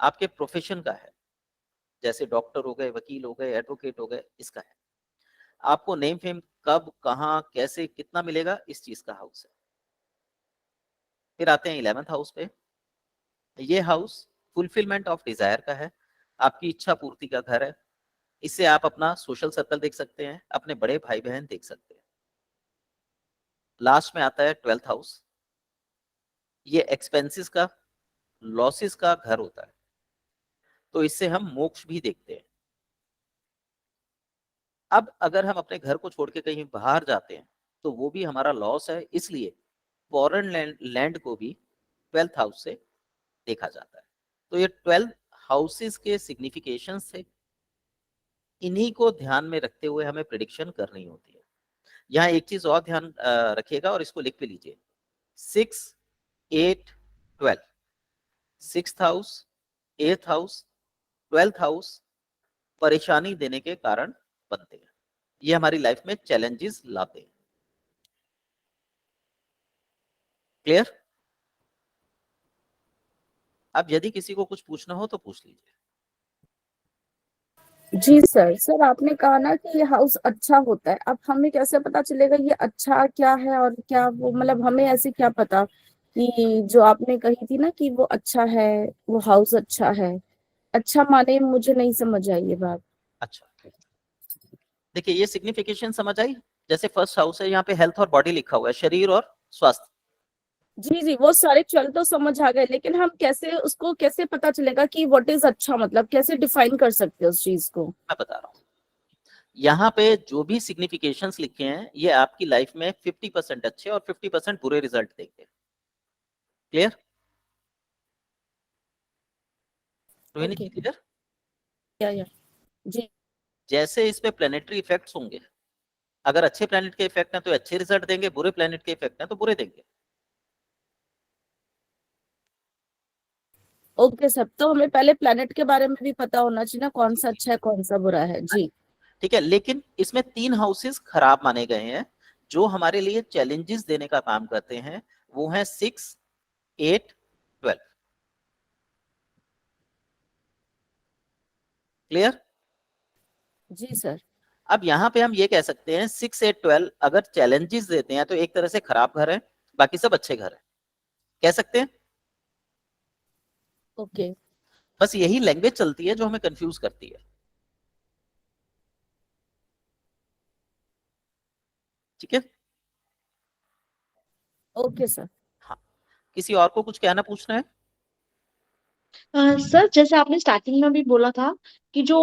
आपके प्रोफेशन का है, जैसे डॉक्टर हो गए, वकील हो गए, एडवोकेट हो गए, इसका है। आपको नेम फेम कब, कहाँ, कैसे, कितना मिलेगा, इस चीज का हाउस है। फिर आते हैं 11th हाउस पे। ये हाउस फुलफिलमेंट ऑफ डिजायर का है, आपकी इच्छा पूर्ति का घर है, इससे आप अपना सोशल सर्कल देख सकते हैं, अपने बड़े भाई बहन देख सकते हैं। लास्ट में आता है 12th हाउस। ये एक्सपेंसेस का, लॉसेस का घर होता है, तो इससे हम मोक्ष भी देखते हैं। अब अगर हम अपने घर को छोड़ के कहीं बाहर जाते हैं तो वो भी हमारा लॉस है, इसलिए फॉरेन लैंड को भी 12th हाउस से देखा जाता है। तो ये 12 हाउसेस के सिग्निफिकेशंस थे, इन्हीं को ध्यान में रखते हुए हमें प्रिडिक्शन करनी होती है। यहाँ एक चीज और ध्यान रखिएगा और इसको लिख भी लीजिए, 6, 8, 12, 6th house, 8th house, 12th house परेशानी देने के कारण बनते हैं, ये हमारी लाइफ में चैलेंजेस लाते हैं। क्लियर? अब यदि किसी को कुछ पूछना हो तो पूछ लीजिए। जी सर आपने कहा ना कि ये हाउस अच्छा होता है, अब हमें कैसे पता चलेगा ये अच्छा क्या है और क्या वो, मतलब हमें ऐसे क्या पता कि जो आपने कही थी ना कि वो अच्छा है, वो हाउस अच्छा है, अच्छा माने मुझे नहीं समझ आई ये बात। अच्छा, देखिए ये सिग्निफिकेशन समझ आई। जैसे फर्स्ट हाउस है, यहाँ पे हेल्थ और बॉडी लिखा हुआ है, शरीर और स्वास्थ्य। जी वो सारे चल तो समझ आ गए, लेकिन हम कैसे उसको कैसे पता चलेगा कि व्हाट इज अच्छा, मतलब कैसे डिफाइन कर सकते हैं उस चीज को? मैं बता रहा हूँ, यहाँ पे जो भी सिग्निफिकेशंस लिखे हैं ये आपकी लाइफ में 50% अच्छे और 50% बुरे रिजल्ट देंगे। क्लियर? Rohini okay, clear? या जी जैसे इस पे प्लेनेटरी इफेक्ट्स होंगे, अगर अच्छे प्लेनेट के इफेक्ट हैं तो अच्छे रिजल्ट देंगे, बुरे प्लेनेट के इफेक्ट हैं तो बुरे देंगे। ओके सर, तो हमें पहले प्लेनेट के बारे में भी पता होना चाहिए ना, कौन सा अच्छा है कौन सा बुरा है। जी ठीक है, लेकिन इसमें 3 हाउसेस खराब माने गए हैं जो हमारे लिए चैलेंजेस देने का काम करते हैं, वो हैं 6, 8, 12। क्लियर? जी सर। अब यहाँ पे हम ये कह सकते हैं 6, 8, 12 अगर चैलेंजेस देते हैं तो एक तरह से खराब घर है, बाकी सब अच्छे घर है, कह सकते हैं। ओके बस यही लैंग्वेज चलती है जो हमें कंफ्यूज करती है। ठीक है? Okay sir. हाँ, किसी और को कुछ कहना पूछना है? सर जैसे आपने स्टार्टिंग में भी बोला था कि जो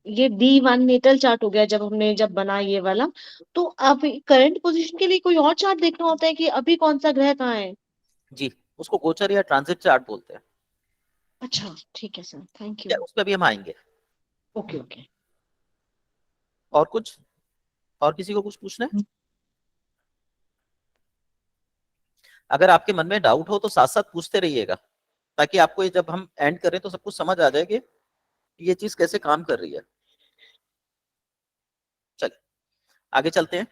ये D1 नेटल चार्ट हो गया, जब बना ये वाला, तो अब करंट पोजीशन के लिए कोई और चार्ट देखना होता है कि अभी कौन सा ग्रह कहाँ है? जी, उसको गोचर या ट्रांजिट चार्ट बोलते हैं। अच्छा ठीक है सर, थैंक क्या यू। उस पर भी हम आएंगे। Okay okay. और कुछ, और किसी को कुछ पूछना है? अगर आपके मन में डाउट हो तो साथ साथ पूछते रहिएगा, ताकि आपको ये जब हम एंड करें तो सब कुछ समझ आ जाए कि ये चीज कैसे काम कर रही है। चलिए आगे चलते हैं।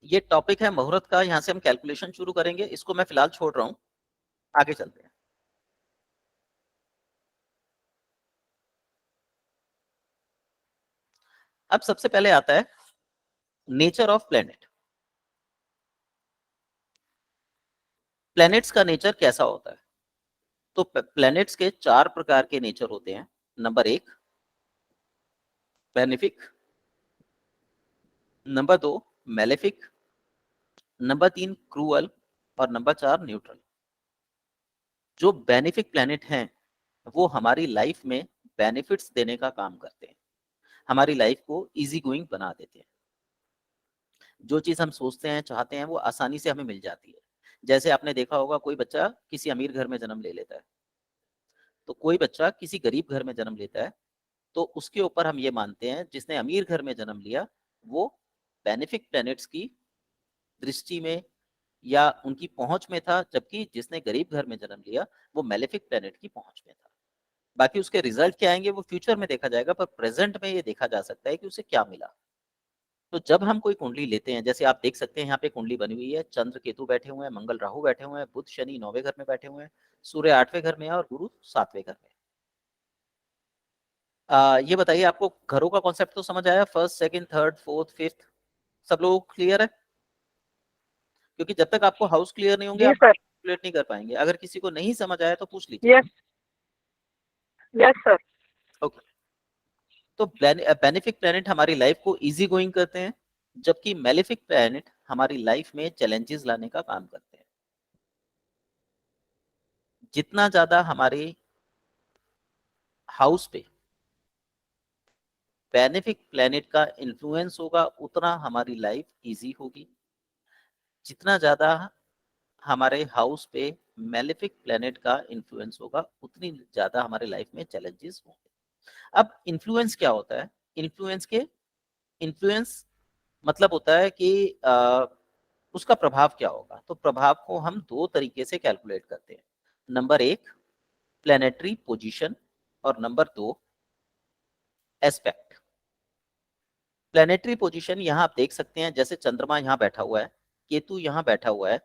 ये टॉपिक है मुहूर्त का, यहां से हम कैलकुलेशन शुरू करेंगे, इसको मैं फिलहाल छोड़ रहा हूं, आगे चलते हैं। अब सबसे पहले आता है नेचर ऑफ प्लेनेट। प्लैनेट्स का नेचर कैसा होता है? तो प्लैनेट्स के 4 प्रकार के नेचर होते हैं। Number 1 benefic, number 2 malefic, number 3 cruel और नंबर 4 न्यूट्रल। जो बेनिफिक प्लैनेट हैं वो हमारी लाइफ में बेनिफिट्स देने का काम करते हैं, हमारी लाइफ को इजी गोइंग बना देते हैं। जो चीज हम सोचते हैं चाहते हैं वो आसानी से हमें मिल जाती है। जैसे आपने देखा होगा कोई बच्चा किसी अमीर घर में जन्म ले लेता है, तो कोई बच्चा किसी गरीब घर में जन्म लेता है, तो उसके ऊपर हम ये मानते हैं जिसने अमीर घर में जन्म लिया वो बेनिफिक प्लैनेट्स की दृष्टि में या उनकी पहुंच में था, जबकि जिसने गरीब घर में जन्म लिया वो मेलेफिक प्लैनेट की पहुंच में था। बाकी उसके रिजल्ट क्या आएंगे वो फ्यूचर में देखा जाएगा, पर प्रेजेंट में ये देखा जा सकता है कि उसे क्या मिला। तो जब हम कोई कुंडली लेते हैं, जैसे आप देख सकते हैं यहाँ पे कुंडली बनी हुई है, चंद्र केतु बैठे हुए हैं, मंगल राहु बैठे हुए हैं, बुध शनि 9वें घर में बैठे हुए हैं, सूर्य 8वें घर में है और गुरु 7वें घर में। ये बताइए आपको घरों का कॉन्सेप्ट तो समझ आया? First, second, third, fourth, fifth, सब लोग क्लियर है? क्योंकि जब तक आपको हाउस क्लियर नहीं होंगे जी आप सर। कैलकुलेट नहीं कर पाएंगे। अगर किसी को नहीं समझ आया तो पूछ लीजिए। Yes yes sir. ओके, तो बेनिफिक प्लैनेट हमारी लाइफ को इजी गोइंग करते हैं, जबकि मेलेफिक प्लैनेट हमारी लाइफ में चैलेंजेस लाने का काम करते हैं। जितना ज्यादा हमारे हाउस पे बेनिफिक प्लैनेट का इन्फ्लुएंस होगा, उतना हमारी लाइफ इजी होगी। जितना ज्यादा हमारे हाउस पे मेलेफिक प्लैनेट का इन्फ्लुएंस होगा, उतनी ज्यादा हमारे लाइफ में चैलेंजेस होंगे। अब इन्फ्लुएंस क्या होता है? इन्फ्लुएंस मतलब होता है कि उसका प्रभाव क्या होगा। तो प्रभाव को हम दो तरीके से कैलकुलेट करते हैं। नंबर एक, प्लैनेटरी पोजीशन, और नंबर दो, एस्पेक्ट। प्लैनेटरी पोजीशन यहां आप देख सकते हैं, जैसे चंद्रमा यहां बैठा हुआ है, केतु यहां बैठा हुआ है,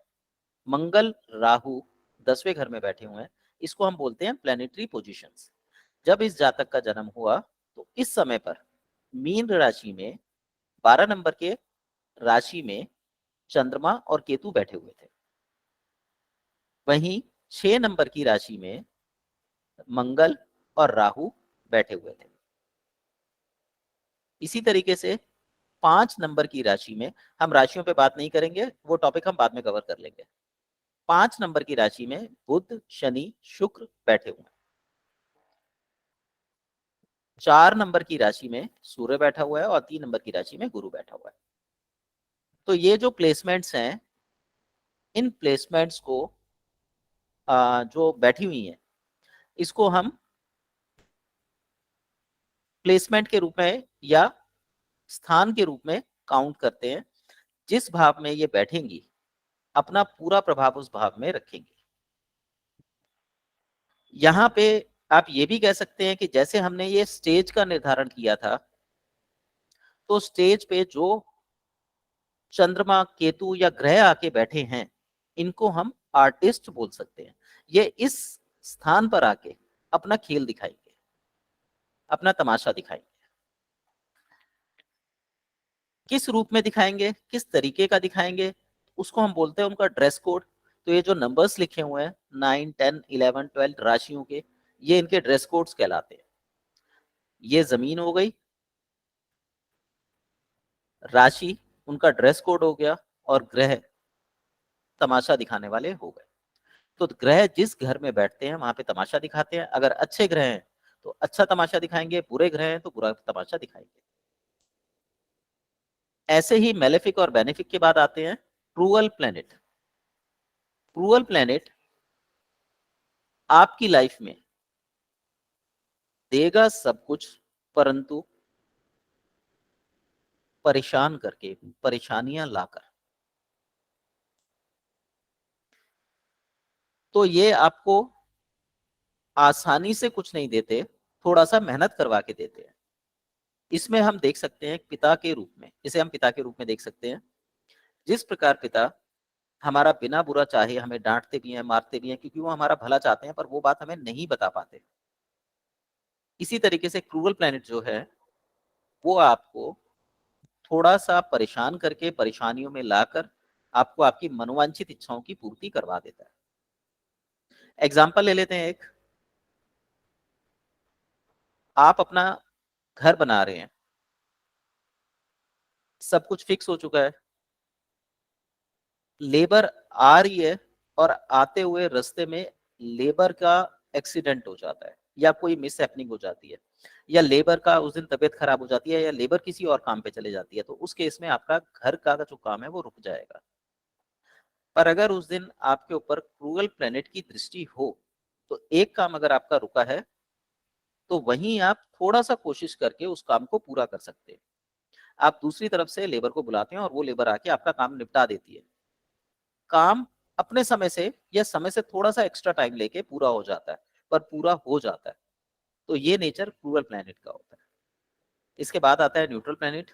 मंगल राहु 10वें घर में बैठे हुए हैं, इसको हम बोलते हैं प्लैनेटरी पोजीशंस। जब इस जातक का जन्म हुआ तो इस समय पर मीन राशि में 12 नंबर के राशि में चंद्रमा और केतु बैठे हुए थे। वहीं 6 नंबर की राशि में मंगल और राहु बैठे हुए थे। इसी तरीके से 5 नंबर की राशि में, हम राशियों पे बात नहीं करेंगे, वो टॉपिक हम बाद में कवर कर लेंगे। 5 नंबर की राशि में बुध, शनि, शुक्र बैठे हुए हैं। 4 नंबर की राशि में सूर्य बैठा हुआ है और 3 नंबर की राशि में गुरु बैठा हुआ है। तो ये जो प्लेसमेंट्स हैं, इन प्लेसमेंट्स को जो बैठी हुई हैं, इसको हम प्लेसमेंट के रूप में या स्थान के रूप में काउंट करते हैं। जिस भाव में ये बैठेंगी, अपना पूरा प्रभाव उस भाव में रखेंगी। यहाँ पे आप ये भी कह सकते हैं कि जैसे हमने ये स्टेज का निर्धारण किया था, तो स्टेज पे जो चंद्रमा, केतु या ग्रह आके बैठे हैं, इनको हम आर्टिस्ट बोल सकते हैं। ये इस स्थान पर आके अपना खेल दिखाएंगे, अपना तमाशा दिखाएंगे। किस रूप में दिखाएंगे, किस तरीके का दिखाएंगे, उसको हम बोलते हैं उनका ड्रेस कोड। तो ये जो नंबर्स लिखे हुए हैं 9, 10, 11, 12 राशियों के, ये इनके ड्रेस कोड्स कहलाते हैं। ये जमीन हो गई, राशि उनका ड्रेस कोड हो गया, और ग्रह तमाशा दिखाने वाले हो गए। तो ग्रह जिस घर में बैठते हैं वहां पे तमाशा दिखाते हैं। अगर अच्छे ग्रह हैं तो अच्छा तमाशा दिखाएंगे, बुरे ग्रह हैं तो बुरा तमाशा दिखाएंगे। ऐसे ही मेलेफिक और बेनिफिक के बाद आते हैं क्रूअल प्लैनेट। क्रूअल प्लैनेट आपकी लाइफ में देगा सब कुछ, परंतु परेशान करके, परेशानियां लाकर। तो ये आपको आसानी से कुछ नहीं देते, थोड़ा सा मेहनत करवा के देते हैं। इसमें हम देख सकते हैं पिता के रूप में, इसे हम पिता के रूप में देख सकते हैं। जिस प्रकार पिता हमारा बिना बुरा चाहे हमें डांटते भी हैं, मारते भी हैं, क्योंकि वो हमारा भला चाहते हैं, पर वो बात हमें नहीं बता पाते। इसी तरीके से क्रूअल प्लैनेट जो है, वो आपको थोड़ा सा परेशान करके, परेशानियों में लाकर आपको आपकी मनोवांछित इच्छाओं की पूर्ति करवा देता है। एग्जाम्पल ले लेते हैं एक। आप अपना घर बना रहे हैं, सब कुछ फिक्स हो चुका है, लेबर आ रही है और आते हुए रास्ते में लेबर का एक्सीडेंट हो जाता है, या कोई मिस हैपनिंग हो जाती है, या लेबर का उस दिन तबीयत खराब हो जाती है, या लेबर किसी और काम पे चले जाती है, तो उस केस में आपका घर का जो काम है वो रुक जाएगा। पर अगर उस दिन आपके ऊपर क्रूअल प्लैनेट की दृष्टि हो, तो एक काम अगर आपका रुका है, तो वहीं आप थोड़ा सा कोशिश करके उस काम को पूरा कर सकते हैं। आप दूसरी तरफ से लेबर को बुलाते हैं और वो लेबर आके आपका काम निपटा देती है। काम अपने समय से या समय से थोड़ा सा एक्स्ट्रा टाइम लेके पूरा हो जाता है, पर पूरा हो जाता है। तो ये नेचर क्रूअल प्लैनेट का होता है। इसके बाद आता है न्यूट्रल प्लैनेट।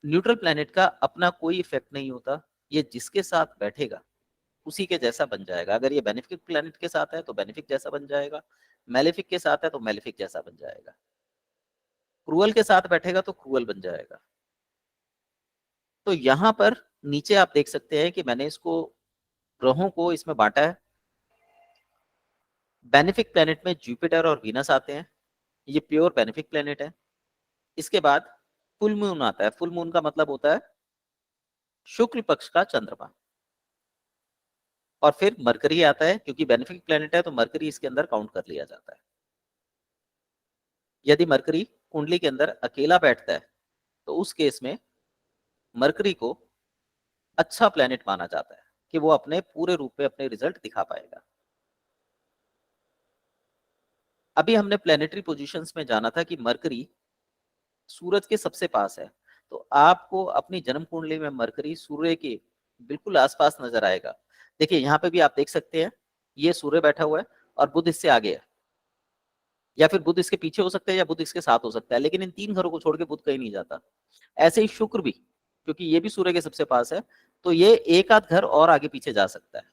न्यूट्रल प्लैनेट का अपना कोई इफेक्ट नहीं होता, ये जिसके साथ बैठेगा उसी के जैसा बन जाएगा। अगर ये बेनिफिक प्लैनेट के साथ है तो बेनिफिक जैसा बन जाएगा, मेलेफिक के साथ है तो मेलेफिक जैसा बन जाएगा, क्रूअल के साथ बैठेगा तो क्रूअल बन जाएगा। तो यहां पर नीचे आप देख सकते हैं कि मैंने इसको ग्रहों को इसमें बांटा है। बेनिफिक प्लेनेट में जुपिटर और वीनस आते हैं, ये प्योर बेनिफिक प्लेनेट है। इसके बाद फुल मून आता है। फुल मून का मतलब होता है शुक्ल पक्ष का चंद्रमा। और फिर मरकरी आता है, क्योंकि बेनिफिक प्लेनेट है तो मरकरी इसके अंदर काउंट कर लिया जाता है। यदि मरकरी कुंडली के अंदर अकेला बैठता है तो उस केस में मरकरी को अच्छा प्लेनेट माना जाता है कि वो अपने पूरे रूप में अपने रिजल्ट दिखा पाएगा। अभी हमने प्लेनेटरी पोजीशंस में जाना था कि मरकरी सूरज के सबसे पास है, तो आपको अपनी जन्म कुंडली में मरकरी सूर्य के बिल्कुल आसपास नजर आएगा। देखिए यहाँ पे भी आप देख सकते हैं, ये सूर्य बैठा हुआ है और बुध इससे आगे है, या फिर बुध इसके पीछे हो सकता है या बुध इसके साथ हो सकता है, लेकिन इन 3 घरों को छोड़ के बुध कहीं नहीं जाता। ऐसे ही शुक्र भी, क्योंकि ये भी सूर्य के सबसे पास है, तो ये एक आध घर और आगे पीछे जा सकता है,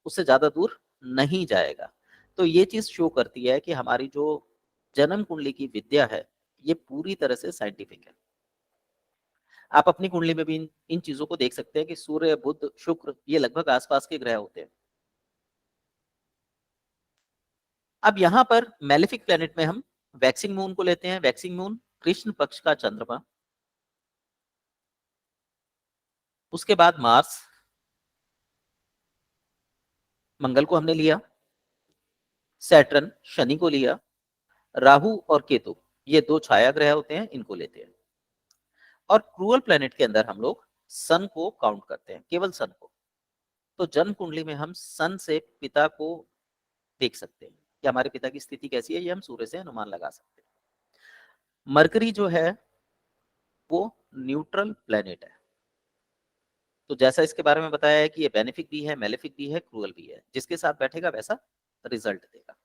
उससे ज्यादा दूर नहीं जाएगा। तो ये चीज शो करती है कि हमारी जो जन्म कुंडली की विद्या है ये पूरी तरह से साइंटिफिक है। आप अपनी कुंडली में भी इन चीजों को देख सकते हैं कि सूर्य, बुध, शुक्र ये लगभग आसपास के ग्रह होते हैं। अब यहाँ पर मेलेफिक प्लेनेट में हम वैक्सिंग मून को लेते हैं। वैक्सिंग मून कृष्ण पक्ष का चंद्रमा, उसके बाद मार्स, मंगल को हमने लिया, सैटर्न शनि को लिया, राहु और केतु ये 2 छाया ग्रह होते हैं, इनको लेते हैं। और क्रूअल प्लेनेट के अंदर हम लोग सन को काउंट करते हैं, केवल सन को। तो जन्म कुंडली में हम सन से पिता को देख सकते हैं कि हमारे पिता की स्थिति कैसी है, ये हम सूर्य से अनुमान लगा सकते हैं। मरकरी जो है वो न्यूट्रल प्लेनेट है, तो जैसा इसके बारे में बताया है कि ये बेनिफिक भी है, मेलेफिक भी है, क्रूअल भी है। जिसके साथ बैठेगा वैसा रिजल्ट देगा।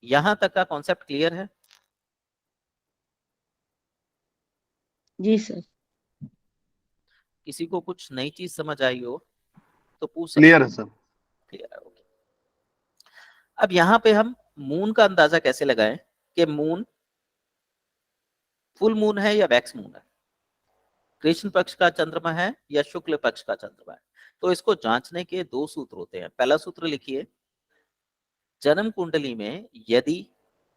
यहां तक का कॉन्सेप्ट क्लियर है? जी सर। किसी को कुछ नई चीज समझ आई हो तो पूछ सकते क्लियर है सर। क्लियर है, ओके। अब यहाँ पे हम मून का अंदाजा कैसे लगाएं कि मून फुल मून है या वैक्स मून है, कृष्ण पक्ष का चंद्रमा है या शुक्ल पक्ष का चंद्रमा है। तो इसको जांचने के 2 सूत्र होते हैं। पहला सूत्र लिखिए, जन्म कुंडली में यदि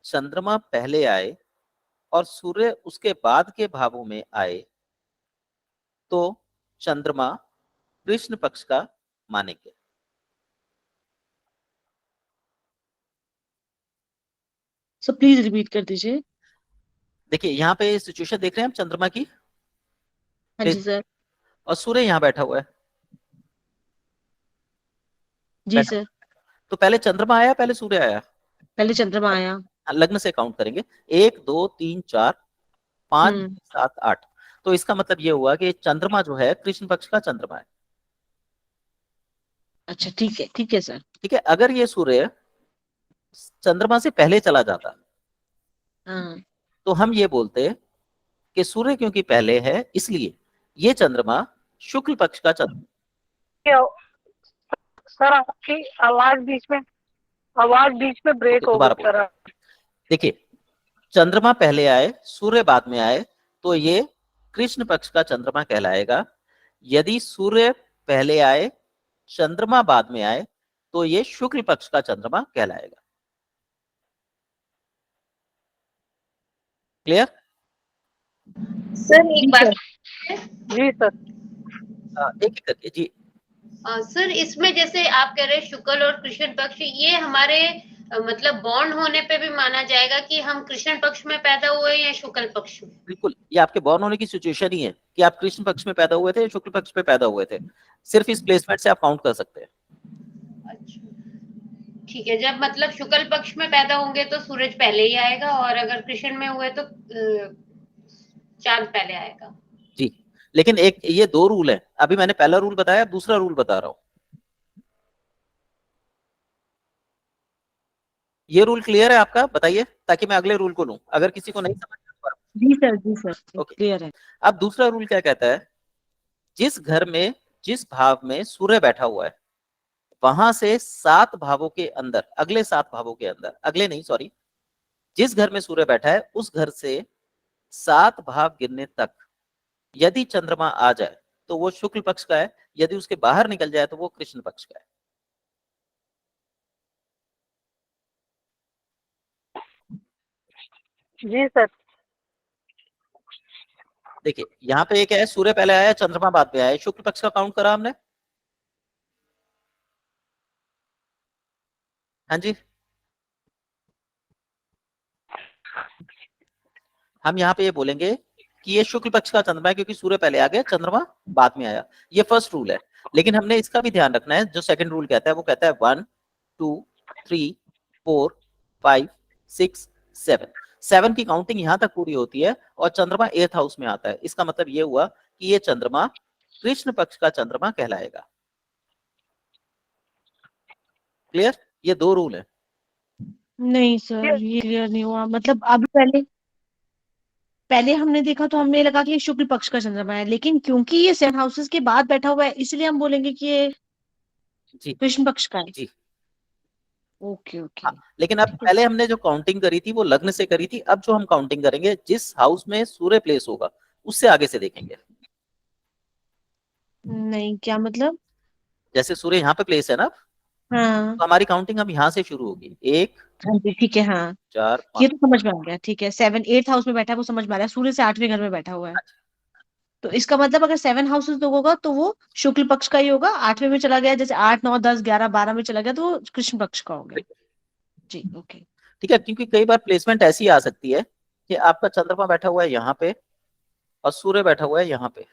चंद्रमा पहले आए और सूर्य उसके बाद के भावों में आए तो चंद्रमा कृष्ण पक्ष का मानेंगे। सो प्लीज रिपीट कर दीजिए। देखिए यहाँ पे सिचुएशन देख रहे हैं हम चंद्रमा की, हाँ जी सर। और सूर्य यहाँ बैठा हुआ है। जी बैठा। सर। तो पहले चंद्रमा आया, पहले सूर्य आया? पहले चंद्रमा आया। लग्न से काउंट करेंगे, 1 2 3 4 5 7 8। तो इसका मतलब ये हुआ कि चंद्रमा जो है कृष्ण पक्ष का चंद्रमा है। अच्छा ठीक है सर। ठीक है, अगर ये सूर्य चंद्रमा से पहले चला जाता हाँ। तो हम ये बोलते कि सूर्य क्योंकि पहले है इसलिए ये चंद्रमा शुक्ल पक्ष का चंद्रमा। क्या सर, आपकी आवाज बीच में ब्रेक हो दोबारा गई सर। देखिए, चंद्रमा पहले आए सूर्य बाद में आए तो ये कृष्ण पक्ष का चंद्रमा कहलाएगा। यदि सूर्य पहले आए चंद्रमा बाद में आए तो ये शुक्ल पक्ष का चंद्रमा कहलाएगा। क्लियर? सर एक बात जी सर। एक एक करके जी। सर इसमें जैसे आप कह रहे हैं शुक्ल और कृष्ण पक्ष, ये हमारे मतलब बॉर्न होने पे भी माना जाएगा कि हम कृष्ण पक्ष में पैदा हुए या शुक्ल पक्ष में? बिल्कुल, ये आपके बॉर्न होने की सिचुएशन ही है कि आप कृष्ण पक्ष में पैदा हुए थे या शुक्ल पक्ष में पैदा हुए थे। सिर्फ इस प्लेसमेंट से आप काउंट कर सकते हैं। अच्छा ठीक है, जब मतलब शुक्ल पक्ष में पैदा होंगे तो सूरज पहले ही आएगा, और अगर कृष्ण में हुए तो चांद पहले आएगा। जी, लेकिन एक ये 2 रूल है। अभी मैंने पहला रूल बताया, दूसरा रूल बता रहा हूं। ये रूल क्लियर है आपका? बताइए ताकि मैं अगले रूल को लूं, अगर किसी को नहीं समझ में। जी सर ओके। क्लियर है। अब दूसरा रूल क्या कहता है, जिस घर में जिस भाव में सूर्य बैठा हुआ है वहां से 7 भावों के अंदर, अगले 7 भावों के अंदर, अगले नहीं सॉरी, जिस घर में सूर्य बैठा है उस घर से 7 भाव गिरने तक यदि चंद्रमा आ जाए तो वो शुक्ल पक्ष का है, यदि उसके बाहर निकल जाए तो वो कृष्ण पक्ष का है। जी सर। देखिए यहाँ पे एक है सूर्य पहले आया, चंद्रमा बाद में आया, शुक्ल पक्ष का काउंट करा हमने। हाँ जी, हम यहाँ पे ये बोलेंगे कि ये शुक्ल पक्ष का चंद्रमा है क्योंकि सूर्य पहले आ गया, चंद्रमा बाद में आया। ये फर्स्ट रूल है, लेकिन हमने इसका भी ध्यान रखना है। जो सेकंड रूल कहता है वो कहता है 1 2 3 4 5 6 7, 7 की काउंटिंग यहाँ तक पूरी होती है और चंद्रमा 8th हाउस में आता है। इसका मतलब ये हुआ कि ये चंद्रमा कृष्ण पक्ष का चंद्रमा कहलाएगा। क्लियर? ये 2 रूल है। नहीं सर, ये क्लियर नहीं हुआ। मतलब अभी पहले हमने देखा तो हमें लगा कि ये शुक्ल पक्ष का चंद्रमा है, लेकिन क्योंकि ये 7 हाउसेस के बाद बैठा हुआ है इसलिए हम बोलेंगे कि ये जी कृष्ण पक्ष का है। जी ओके ओके। हाँ, लेकिन अब पहले हमने जो काउंटिंग करी थी वो लग्न से करी थी। अब जो हम काउंटिंग करेंगे जिस हाउस में सूर्य प्लेस होगा उससे आगे से देखेंगे। नहीं, क्या मतलब? जैसे सूर्य यहाँ पे प्लेस है ना, हाँ तो हमारी काउंटिंग अब यहाँ से शुरू होगी। 1 हाँ जी, ठीक है। हाँ, 4 ये 5। तो समझ में आ गया। ठीक है, 7 8th हाउस में बैठा है वो समझ में आ रहा है, सूर्य से 8वें घर में बैठा हुआ है। तो इसका मतलब अगर 7 हाउसेस तो होगा तो वो शुक्ल पक्ष का ही होगा। 8वें में चला गया, जैसे 8 9 10 11 12 में चला गया तो वो कृष्ण पक्ष का हो गया। जी ओके। ठीक है, क्योंकि कई बार प्लेसमेंट ऐसी आ सकती है कि आपका चंद्रमा बैठा हुआ है यहाँ पे और सूर्य बैठा हुआ है यहाँ पे।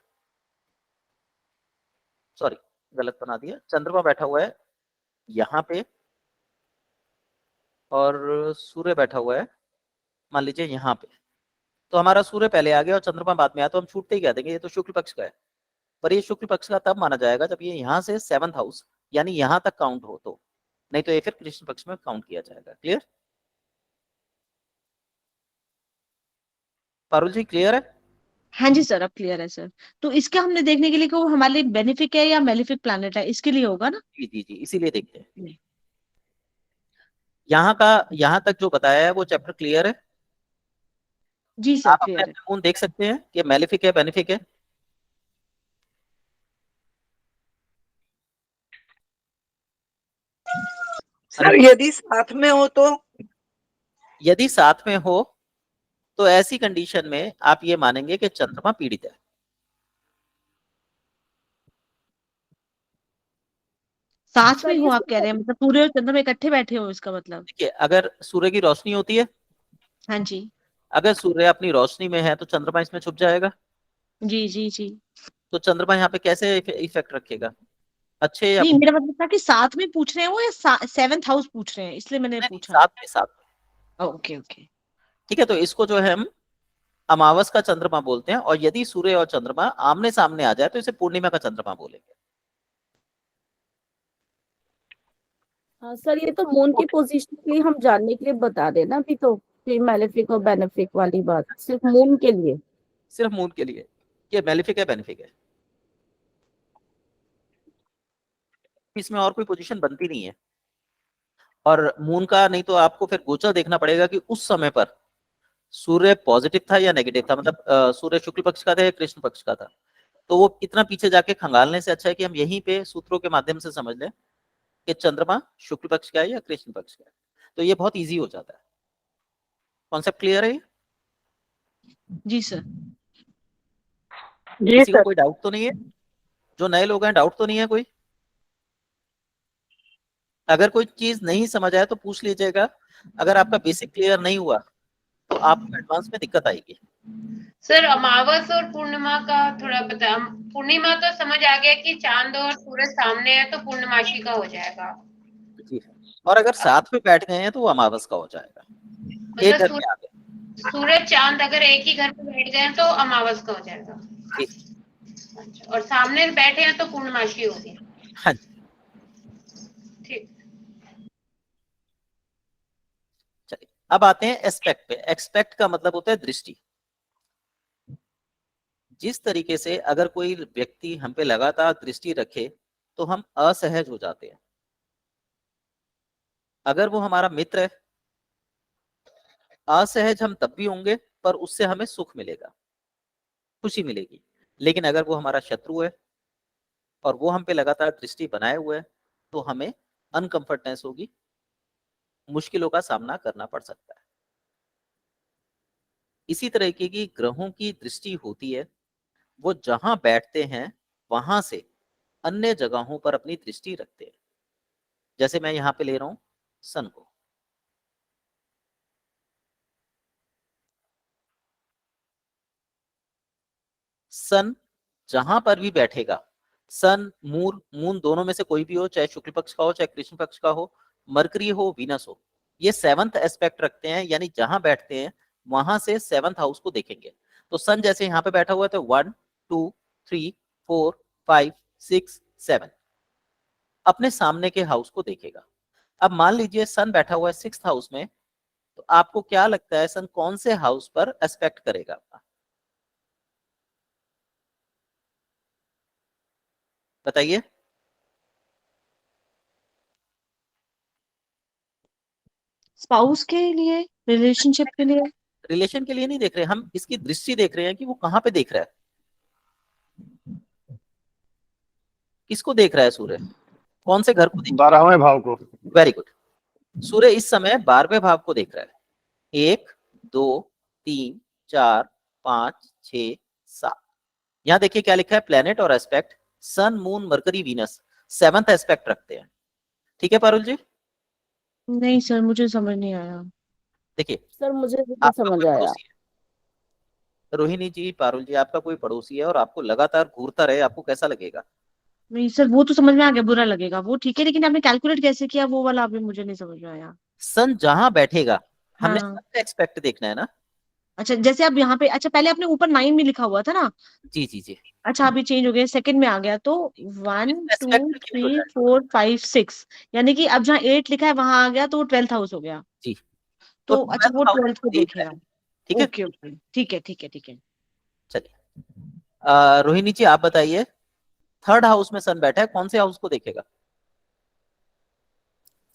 सॉरी, गलत बना दिया। चंद्रमा बैठा हुआ है यहाँ पे और सूर्य बैठा हुआ है मान लीजिए यहाँ पे। तो हमारा सूर्य पहले आ गया और चंद्रमा बाद में आया, तो हम छूटते ही कह देंगे ये तो शुक्ल पक्ष का है। पर ये शुक्ल पक्ष का तब माना जाएगा जब ये यहाँ से 7th हाउस यानी यहाँ तक काउंट हो, तो नहीं तो ये फिर कृष्ण पक्ष में काउंट किया जाएगा। क्लियर? पारुल जी क्लियर है? हाँ जी सर, अब क्लियर है सर। तो इसका हमने देखने के लिए कि वो हमारे लिए बेनिफिक है या मेलिफिक प्लैनेट है, इसके लिए होगा ना? जी जी जी, इसीलिए देखते हैं। यहाँ तक जो बताया है वो चैप्टर क्लियर है। जी सर, आप अपने क्लियर है। अपने मून देख सकते हैं कि मेलिफिक है बेनिफिक है। सर यदि साथ में हो तो? यदि साथ में हो तो ऐसी कंडीशन में आप ये मानेंगे कि चंद्रमा पीड़ित है। साथ सर में ये हो आप कह रहे हैं, मतलब सूर्य और चंद्रमा इकट्ठे बैठे हो, इसका मतलब? देखिए, अगर सूर्य की रोशनी होती है, हाँ जी अगर सूर्य अपनी रोशनी में है तो चंद्रमा इसमें छुप जाएगा। जी जी जी। तो चंद्रमा यहाँ पे कैसे इफेक्ट रखेगा, अच्छे या नहीं, बुरे? मेरा मतलब था कि साथ में पूछ रहे हैं वो या 7th हाउस पूछ रहे हैं, इसलिए मैंने नहीं, पूछा। साथ में, साथ में। Okay okay. ठीक है, तो इसको जो है हम अमावस का चंद्रमा बोलते हैं, और यदि सूर्य और चंद्रमा आमने सामने आ जाए तो इसे पूर्णिमा का चंद्रमा बोलेंगे। हाँ सर, ये तो मून की पोजीशन के लिए हम जानने के लिए बता देना अभी, तो फिर मेलेफिक और बेनिफिक वाली बात सिर्फ मून के लिए। सिर्फ मून के लिए कि मेलिफिक है बेनिफिक है, इसमें और कोई पोजीशन बनती नहीं है। और मून का नहीं तो आपको फिर गोचर देखना पड़ेगा कि उस समय पर सूर्य पॉजिटिव था या नेगेटिव था, मतलब सूर्य शुक्ल पक्ष का था या कृष्ण पक्ष का था। तो वो इतना पीछे जाके खंगालने से अच्छा है कि हम यहीं पे सूत्रों के माध्यम से समझ लें कि चंद्रमा शुक्ल पक्ष का है या कृष्ण पक्ष का है। तो ये बहुत इजी हो जाता है। कॉन्सेप्ट क्लियर है? जी सर। जी किसी को सर। कोई डाउट तो नहीं है? जो नए लोग हैं, डाउट तो नहीं है कोई? अगर कोई चीज नहीं समझ आए तो पूछ लीजिएगा। अगर आपका बेसिक क्लियर नहीं हुआ तो आपको एडवांस में दिक्कत आएगी। सर अमावस और पूर्णिमा का थोड़ा बता। पूर्णिमा तो समझ आ गया कि चांद और सूरज सामने है तो पूर्णमासी का हो जाएगा। जी, और अगर साथ में बैठ गए हैं तो वो अमावस का हो जाएगा। एक मतलब घर में आ गए। सूरज चांद अगर एक ही घर पे बैठ गए तो अमावस का हो जाएगा। जी, अच्छा, और सामने बैठे हैं तो पूर्णमासी होगी। हाँ जी। ठीक। चलिए, अब आते हैं एस्पेक्ट पे। एस्पेक्ट का मतलब होता है दृष्टि। जिस तरीके से अगर कोई व्यक्ति हम पे लगातार दृष्टि रखे तो हम असहज हो जाते हैं। अगर वो हमारा मित्र है, असहज हम तब भी होंगे पर उससे हमें सुख मिलेगा, खुशी मिलेगी। लेकिन अगर वो हमारा शत्रु है और वो हम पे लगातार दृष्टि बनाए हुए है, तो हमें अनकंफर्टनेस होगी, मुश्किलों का सामना करना पड़ सकता है। इसी तरीके की ग्रहों की दृष्टि होती है, वो जहां बैठते हैं वहां से अन्य जगहों पर अपनी दृष्टि रखते हैं। जैसे मैं यहां पे ले रहा हूं सन को, सन जहां पर भी बैठेगा, सन मून दोनों में से कोई भी हो, चाहे शुक्ल पक्ष का हो चाहे कृष्ण पक्ष का हो, मरकरी हो वीनस हो, ये 7th एस्पेक्ट रखते हैं, यानी जहां बैठते हैं वहां से 7th हाउस को देखेंगे। तो सन जैसे यहाँ पे बैठा हुआ है तो 1 2 3 4 5 6 7 अपने सामने के हाउस को देखेगा। अब मान लीजिए सन बैठा हुआ है 6th हाउस में, तो आपको क्या लगता है सन कौन से हाउस पर एस्पेक्ट करेगा? बताइए। स्पाउस के लिए, रिलेशनशिप के लिए। रिलेशन के लिए नहीं देख रहे, हम इसकी दृष्टि देख रहे हैं कि वो कहां पे देख रहा है, किसको देख रहा है सूर्य, कौन से घर को देख 12वें भाव को। Very good. सूर्य इस समय 12वें भाव को देख रहा है। 1 2 3 4 5 6 7। यहां देखिए क्या लिखा है, प्लेनेट और aspect, sun moon Mercury Venus 7th aspect रखते हैं। ठीक है पारुल जी? नहीं सर, मुझे समझ नहीं आया। देखिए सर मुझे भी नहीं आपका समझ कोई आया। पड़ोसी है, रोहिणी जी, पारुल जी, आपका कोई पड़ोसी है और आपको लगातार घूरता रहे, आपको कैसा लगेगा? नहीं सर, वो तो समझ में आ गया, बुरा लगेगा, वो ठीक है, लेकिन आपने कैलकुलेट कैसे किया वो वाला अभी मुझे नहीं समझ में आया। सन जहां बैठेगा, हमने हाँ। सन का एक्सपेक्ट देखना है ना। अच्छा, जैसे अब यहाँ पे, अच्छा पहले आपने ऊपर 9 में लिखा हुआ था ना। जी जी जी। अच्छा, अभी चेंज हो गया, सेकंड में आ गया, तो 1 2 एस्पेक्ट चेंज हो 3 जाएगा। 4 5 6, यानी कि अब जहाँ 8 लिखा है वहां आ गया, तो वो 12th हाउस हो गया। जी, तो तो अच्छा, 12th वो हाउस 12th को देख रहा देखेगा। है। ठीक है, ओके ओके, ठीक है ठीक है ठीक है। चलिए। रोहिणी जी आप बताइए, 3rd हाउस में सन बैठा है, कौन से हाउस को देखेगा?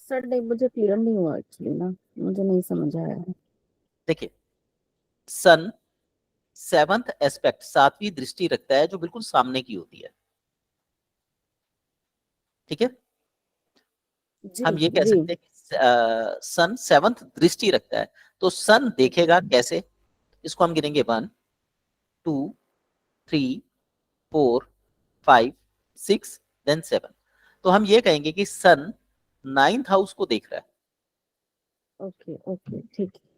सर नहीं, मुझे क्लियर नहीं हुआ एक्चुअली ना, मुझे नहीं समझ आया। देखिए सन 7th एस्पेक्ट, 7वीं दृष्टि रखता है, जो बिल्कुल सामने की होती है। ठीक है, जी हम ये कह जी। सकते हैं कि सन 7th दृष्टि रखता है। तो सन देखेगा कैसे, इसको हम गिनेंगे 1 2 3 4 5 6 देन 7। तो हम ये कहेंगे कि सन 9th हाउस को देख रहा है। ओके ओके, ठीक है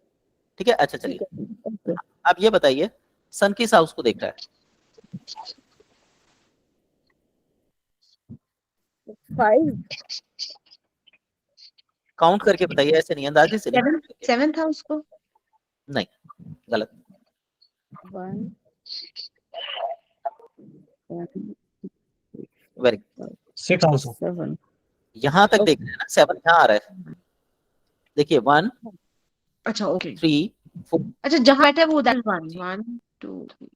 ठीक है, अच्छा ठीक चलिए, है। ओके। आप ये बताइए सन किस हाउस को देख रहा है? 5। काउंट करके बताइए, ऐसे नहीं, अंदाजे से नहीं। 7th हाउस को। नहीं, गलत। 1 वेरी गुड, 6 हाउस 7। यहां तक देख रहे हैं ना, 7 यहाँ आ रहा है। देखिए 1 अच्छा ओके। 3 4। अच्छा, जहाँ बैठा है वो, दैट 1 1 2 3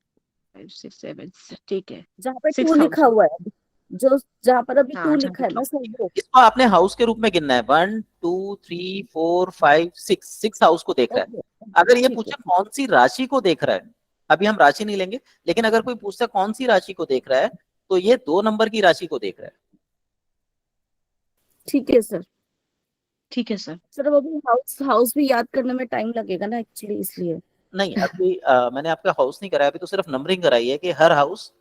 5 6 7, ठीक है। जहाँ पे 2 6th हाउस। लिखा हुआ है, जो जहाँ पर अभी 2 हाँ, जहाँ लिखा है पे ना सर, वो। इसको आपने हाउस के रूप में गिनना है, 1 2 3 4 5 6 हाउस को देख रहा है। ओके अगर ये ठीक है। पूछे कौन सी राशि को देख रहा है, अभी हम राशि नहीं लेंगे, लेकिन अगर कोई पूछता है कौन सी राशि को देख रहा है, तो ये 2 नंबर की राशि को देख रहा है। ठीक है सर। ठीक है सर। सर अब अभी हाउस हाउस भी याद करने में टाइम लगेगा ना एक्चुअली, इसलिए। नहीं, अभी मैंने आपका हाउस नहीं कराया, अभी तो सिर्फ नंबरिंग कराई है कि हर हाउस,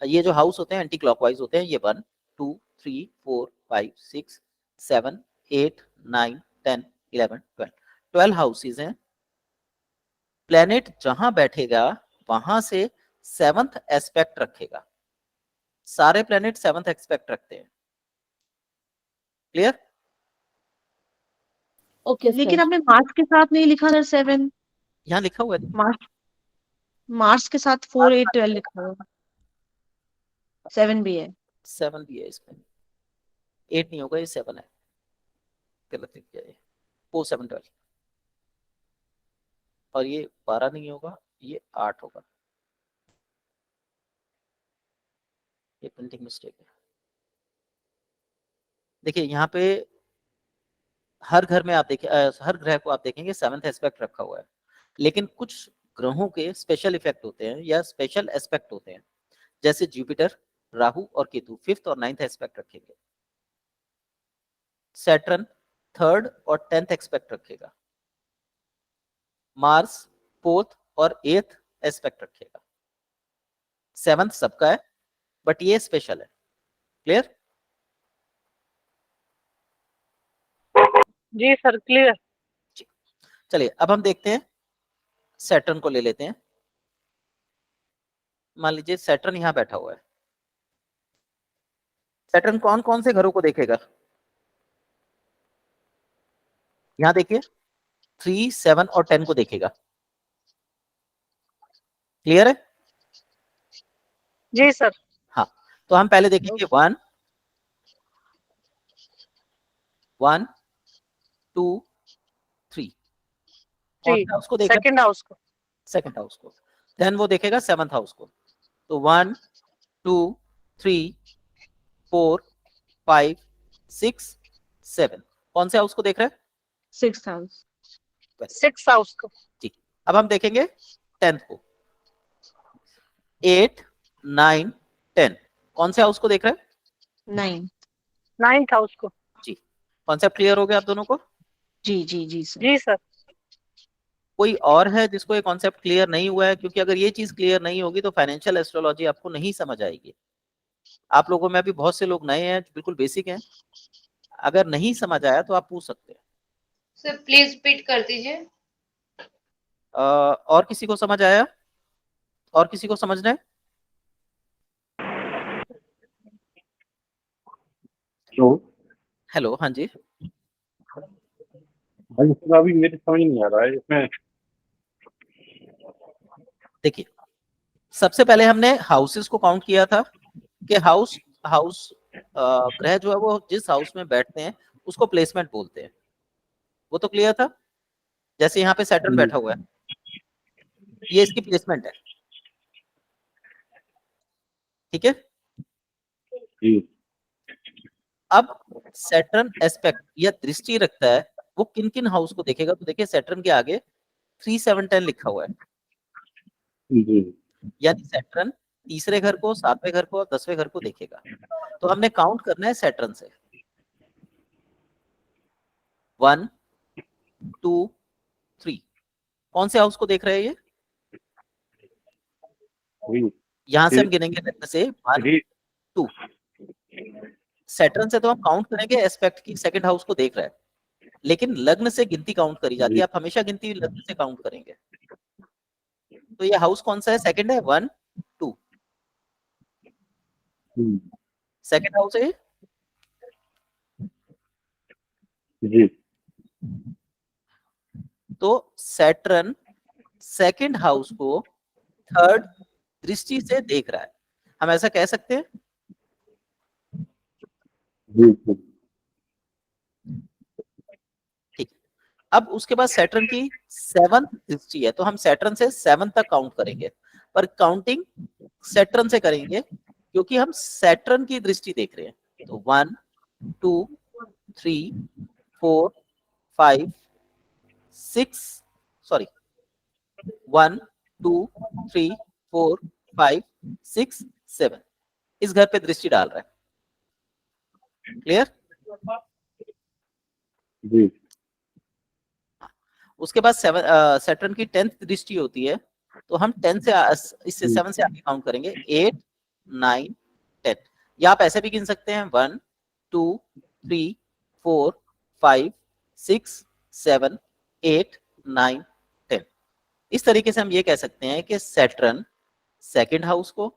ये जो हाउस होते हैं एंटी क्लॉकवाइज होते हैं, ये 1 2 3 4 5 6 7 8 9 10 11 12 12 हाउसेज हैं। प्लेनेट जहां बैठेगा वहां से 7th एस्पेक्ट रखेगा। सारे प्लेनेट 7th एस्पेक्ट रखते हैं। क्लियर? ओके लेकिन सर। आपने मार्स के साथ नहीं लिखा सर 7। यहाँ लिखा हुआ है, मार्स, मार्स के साथ 4 8 12 लिखा हुआ, 7 भी है। 7 भी है इसमें, 8 नहीं होगा, ये 7 है, गलत लिख दिया ये, 4 7 12, और ये 12 नहीं होगा, ये 8 होगा, ये प्रिंटिंग मिस्टेक है। देखिए यहाँ पे हर घर में आप देखिए, हर ग्रह को आप देखेंगे 7th एस्पेक्ट रखा हुआ है, लेकिन कुछ ग्रहों के स्पेशल इफेक्ट होते हैं या स्पेशल एस्पेक्ट होते हैं। जैसे जुपिटर राहु और केतु 5th और 9th एस्पेक्ट रखेंगे। सैटर्न 3rd और 10th एस्पेक्ट रखेगा। मार्स 4th और 8th एस्पेक्ट रखेगा। 7th सबका है, बट ये स्पेशल है। क्लियर? जी सर, क्लियर। चलिए अब हम देखते हैं, सैटर्न को ले लेते हैं। मान लीजिए सैटर्न यहां बैठा हुआ है। सैटर्न कौन कौन से घरों को देखेगा? यहां देखिए 3, 7 और 10 को देखेगा। क्लियर है? जी सर। हाँ, तो हम पहले देखेंगे 1, 2, 3। कौन सा उसको देखेगा? सेकंड हाउस को। सेकंड हाउस को। देन वो देखेगा 7th हाउस को। तो 1, 2, 3, 4, 5, 6, 7। कौन से हाउस को देख रहा है? 6th house. 6 हाउस को। ठीक, अब हम देखेंगे 10th को। 8, 9, 10। कौन से हाउस को देख रहा है? 9th हाउस को। जी, कॉन्सेप्ट क्लियर हो गया आप दोनों को? जी सर। जी सर। कोई और है जिसको ये कॉन्सेप्ट क्लियर नहीं हुआ है? क्योंकि अगर ये चीज क्लियर नहीं होगी तो फाइनेंशियल एस्ट्रोलॉजी आपको नहीं समझ आएगी। आप लोगों में अभी बहुत से लोग नए हैं, बिल्कुल बेसिक हैं। अगर नहीं समझ आया तो आप पूछ सकते हैं। सर प्लीज रिपीट कर दीजिए। और किसी को समझ आया? और किसी को समझना है? हेलो, हाँ जी। भाई इसमें अभी मेरे समझ नहीं आ रहा है इसमें। देखिए, सबसे पहले हमने हाउसेस को काउंट किया था कि हाउस ग्रह जो है वो जिस हाउस में बैठते हैं उसको प्लेसमेंट बोलते हैं। वो तो क्लियर था। जैसे यहाँ पे सैटर्न बैठा हुआ है, ये इसकी प्लेसमेंट है। ठीक है। जी। अब सैटर्न एस्पेक्ट या दृष्टि रखता है, वो किन किन हाउस को देखेगा? तो देखिए सैटर्न के आगे 3, 7, 10 लिखा हुआ है। जी। यानी सैटर्न तीसरे घर को, 7वें घर को और 10वें घर को देखेगा। तो हमने काउंट करना है सैटर्न से। 1, 2, 3। कौन से हाउस को देख रहे हैं ये? यहां से हम गिनेंगे लग्न से 1, 2। सैटर्न से तो हम काउंट करेंगे एस्पेक्ट की, सेकंड हाउस को देख रहा है, लेकिन लग्न से गिनती काउंट करी जाती है। आप हमेशा गिनती लग्न से काउंट करेंगे। तो ये हाउस कौन सा है? सेकंड है। 1, 2 सेकंड हाउस है। जी। तो सैटर्न सेकंड हाउस को 3rd दृष्टि से देख रहा है। हम ऐसा कह सकते हैं। ठीक, अब उसके बाद सैटर्न की 7th दृष्टि है, तो हम सैटर्न से 7 तक काउंट करेंगे, पर काउंटिंग सैटर्न से करेंगे क्योंकि हम सैटर्न की दृष्टि देख रहे हैं। तो 1, 2, 3, 4, 5, 6, सॉरी 1, 2, 3, 4, 5, 6, 7 इस घर पे दृष्टि डाल रहा है। क्लियर? जी। उसके बाद सैटर्न की 10th दृष्टि होती है, तो हम 10 से इससे 7 से आगे काउंट करेंगे। 8, 9, 10। या आप ऐसे भी गिन सकते हैं 1, 2, 3, 4, 5, 6, 7, 8, 9, 10। इस तरीके से हम ये कह सकते हैं कि सैटर्न सेकंड हाउस को,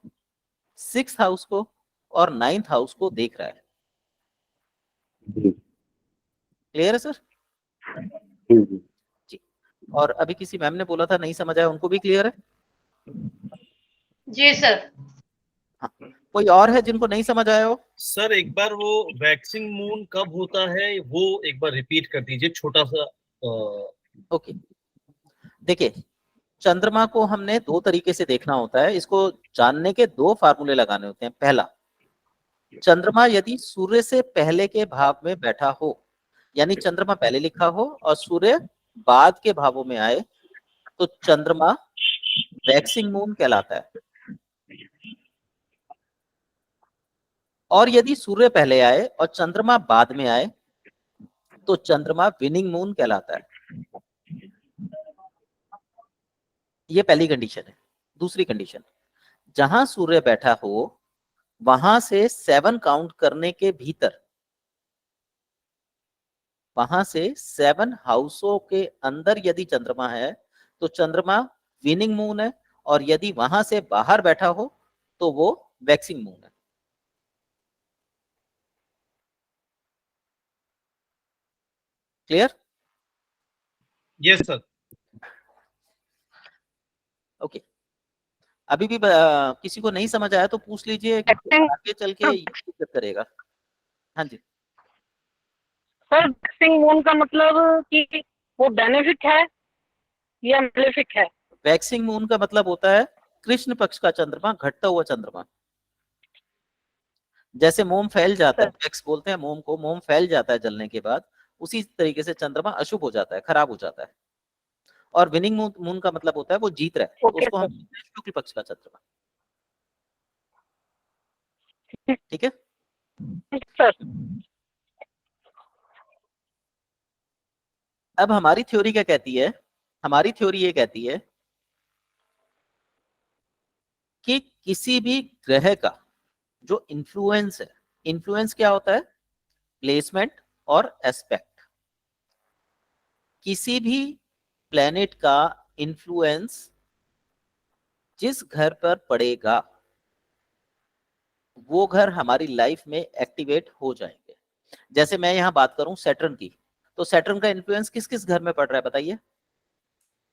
6th हाउस को और 9th हाउस को देख रहा है। क्लियर है सर? जी। और अभी किसी मैम ने बोला था नहीं समझ आया, उनको भी क्लियर है? जी सर। हाँ, कोई और है जिनको नहीं समझ आया हो? सर एक बार वो वैक्सिंग मून कब होता है वो एक बार रिपीट कर दीजिए, छोटा सा। ओके, देखिए चंद्रमा को हमने 2 तरीके से देखना होता है। इसको जानने के 2 फार्मूले लगाने होते हैं। पहला, चंद्रमा यदि सूर्य से पहले के भाव में बैठा हो, यानी चंद्रमा पहले लिखा हो और सूर्य बाद के भावों में आए, तो चंद्रमा वैक्सिंग मून कहलाता है। और यदि सूर्य पहले आए और चंद्रमा बाद में आए तो चंद्रमा विनिंग मून कहलाता है। ये पहली कंडीशन है। दूसरी कंडीशन, जहां सूर्य बैठा हो वहां से 7 काउंट करने के भीतर, वहां से 7 हाउसों के अंदर यदि चंद्रमा है तो चंद्रमा विनिंग मून है, और यदि वहां से बाहर बैठा हो तो वो वैक्सिंग मून है। क्लियर? Yes sir. ओके। अभी भी किसी को नहीं समझ आया तो पूछ लीजिए, Acting- आगे चल के ये दिक्कत करेगा। हाँ जी। सर वैक्सिंग मून का मतलब कि वो बेनिफिक है या मेलेफिक है? वैक्सिंग मून का मतलब होता है कृष्ण पक्ष का चंद्रमा, घटता हुआ चंद्रमा। जैसे मोम फैल जाता है, वैक्स बोलते हैं मोम को, मोम फैल जाता है जलने के बाद, उसी तरीके से चंद्रमा अशुभ हो जाता है, खराब हो जाता है। और विनिंग मून का मतलब होता है वो जीत रहा है, तो ओके उसको हम सर। कहते हैं शुक्ल पक्ष का चंद्रमा। ठीक है? सर अब हमारी थ्योरी क्या कहती है? हमारी थ्योरी ये कहती है कि किसी भी ग्रह का जो इन्फ्लुएंस है, इन्फ्लुएंस क्या होता है? प्लेसमेंट और एस्पेक्ट। किसी भी प्लेनेट का इन्फ्लुएंस जिस घर पर पड़ेगा वो घर हमारी लाइफ में एक्टिवेट हो जाएंगे। जैसे मैं यहां बात करूं सैटर्न की, तो सैटर्न का इन्फ्लुएंस किस किस घर में पड़ रहा है बताइए?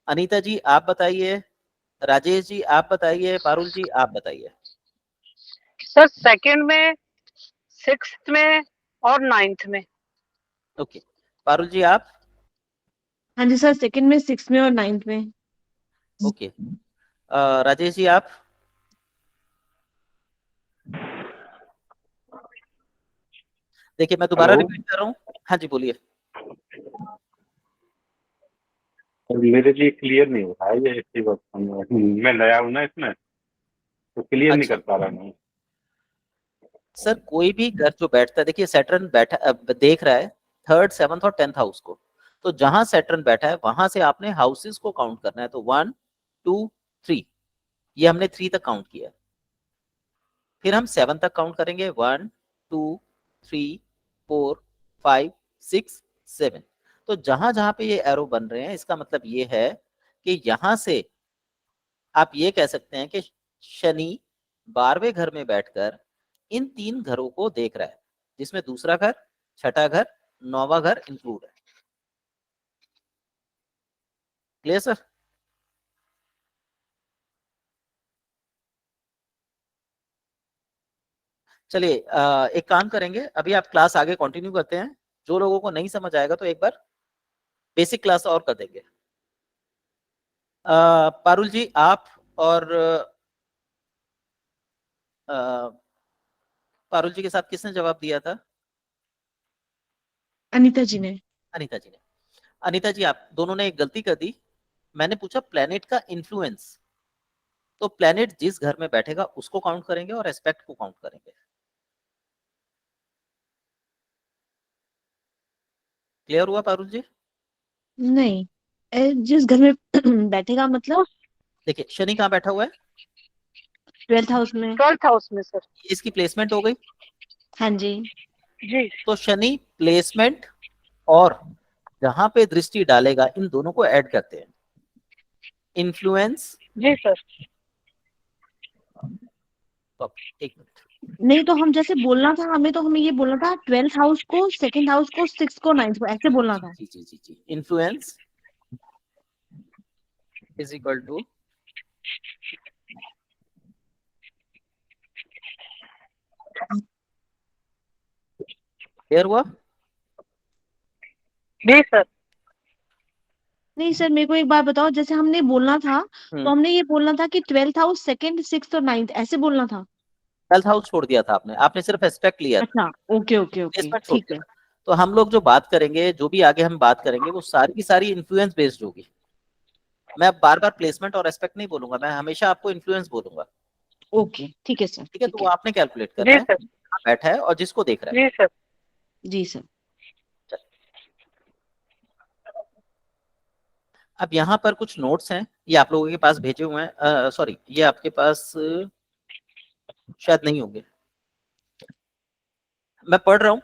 अनीता जी आप बताइए, राजेश जी आप बताइए, पारुल जी आप बताइए। सर सेकंड में, सिक्स्थ में और नाइन्थ में। ओके, पारुल जी आप? हाँ जी सर, सेकंड में, सिक्स में और नाइन्थ में। ओके, राजेश जी आप? देखिए मैं दोबारा हेलो? रिपीट कर रहा हूँ। हाँ जी बोलिए। मेरे लिए क्लियर नहीं हो रहा है ये इसी वक्त। मैं नया हूं ना इसमें, तो क्लियर नहीं अच्छा कर पा रहा हूँ। सर, कोई भी घर जो बैठता है, देखिए सैटर्न बैठा देख रहा है 3rd, 7th और 10th हाउस को, तो जहां सैटर्न बैठा है वहां से आपने हाउसेस को काउंट करना है। तो 1 2 3, ये हमने 3 तक काउंट किया। फिर हम 7 तक काउंट करेंगे, 1 2 3 4 5 6 7। तो जहां जहां पे ये एरो बन रहे हैं इसका मतलब ये है कि यहां से आप ये कह सकते हैं कि शनि 12वें घर में बैठकर इन 3 घरों को देख रहा है, जिसमें दूसरा घर, छठा घर, 9वां घर इंक्लूड है। Clear sir? चलिए एक काम करेंगे, अभी आप क्लास आगे कंटिन्यू करते हैं। जो लोगों को नहीं समझ आएगा तो एक बार बेसिक क्लास और कर देंगे। पारुल जी आप और पारुल जी के साथ किसने जवाब दिया था? अनीता जी ने। अनीता जी ने। अनीता जी आप दोनों ने एक गलती कर दी। मैंने पूछा प्लेनेट का इन्फ्लुएंस, तो प्लेनेट जिस घर में बैठेगा उसको काउंट करेंगे और एस्पेक्ट को काउंट करेंगे। क्लियर हुआ पारुल जी? नहीं, जिस घर में बैठेगा मतलब देखिए शनि कहाँ बैठा हुआ है? 12th हाउस में। 12th हाउस में सर। इसकी प्लेसमेंट हो गई। हाँ जी। जी तो शनि प्लेसमेंट और जहां पे दृष्टि डालेगा इन दोनों को ऐड करते हैं, इन्फ्लुएंस। जी सर। एक मिनट, नहीं तो हम जैसे बोलना था, हमें ये बोलना था 12th हाउस को, सेकंड हाउस को, 6th को, 9th को, ऐसे बोलना था। जी जी जी जी। Influence is equal to clear हुआ? जी सर। नहीं सर, मेरे को एक बात बताओ, जैसे हमने बोलना था तो हमने ये बोलना था कि 12th हाउस, सेकंड, 6th और 9th, ऐसे बोलना था। 12th हाउस छोड़ दिया था आपने, आपने सिर्फ एस्पेक्ट लिया था, अच्छा, ओके ओके ओके, प्लेसमेंट छोड़ ठीक दिया है। था। तो हम लोग जो बात करेंगे, जो भी आगे हम बात करेंगे, वो सारी की सारी इन्फ्लुएंस बेस्ड होगी। मैं अब बार बार प्लेसमेंट और एस्पेक्ट नहीं बोलूंगा, मैं हमेशा आपको इन्फ्लुएंस बोलूंगा। ओके ठीक है सर, ठीक है? तो ठीक वो है। आपने कैलकुलेट करना जी है सर। कहाँ बैठा है और जिसको देख रहा है। जी सर। जी सर। अब यहाँ पर कुछ नोट्स हैं, ये आप लोगों के पास भेजे हुए हैं, सॉरी ये आपके पास शायद नहीं होंगे, मैं पढ़ रहा हूं,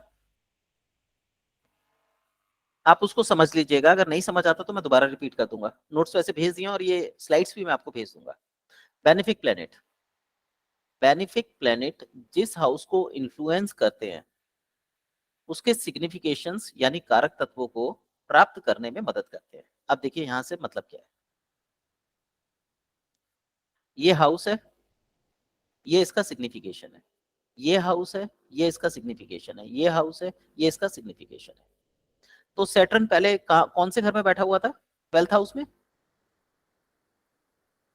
आप उसको समझ लीजिएगा, अगर नहीं समझ आता तो मैं दोबारा रिपीट कर दूंगा। नोट्स वैसे भेज दिए और ये स्लाइड्स भी मैं आपको भेज दूंगा। बेनिफिक प्लेनेट, बेनिफिक प्लेनेट जिस हाउस को इन्फ्लुएंस करते हैं उसके सिग्निफिकेशंस यानी कारक तत्वों को प्राप्त करने में मदद करते हैं। अब देखिए यहां से मतलब क्या है, ये हाउस है, ये इसका सिग्निफिकेशन है, ये हाउस है, ये इसका सिग्निफिकेशन है, ये हाउस है, ये इसका सिग्निफिकेशन है। तो सैटर्न पहले कौन से घर में बैठा हुआ था? 12th हाउस में।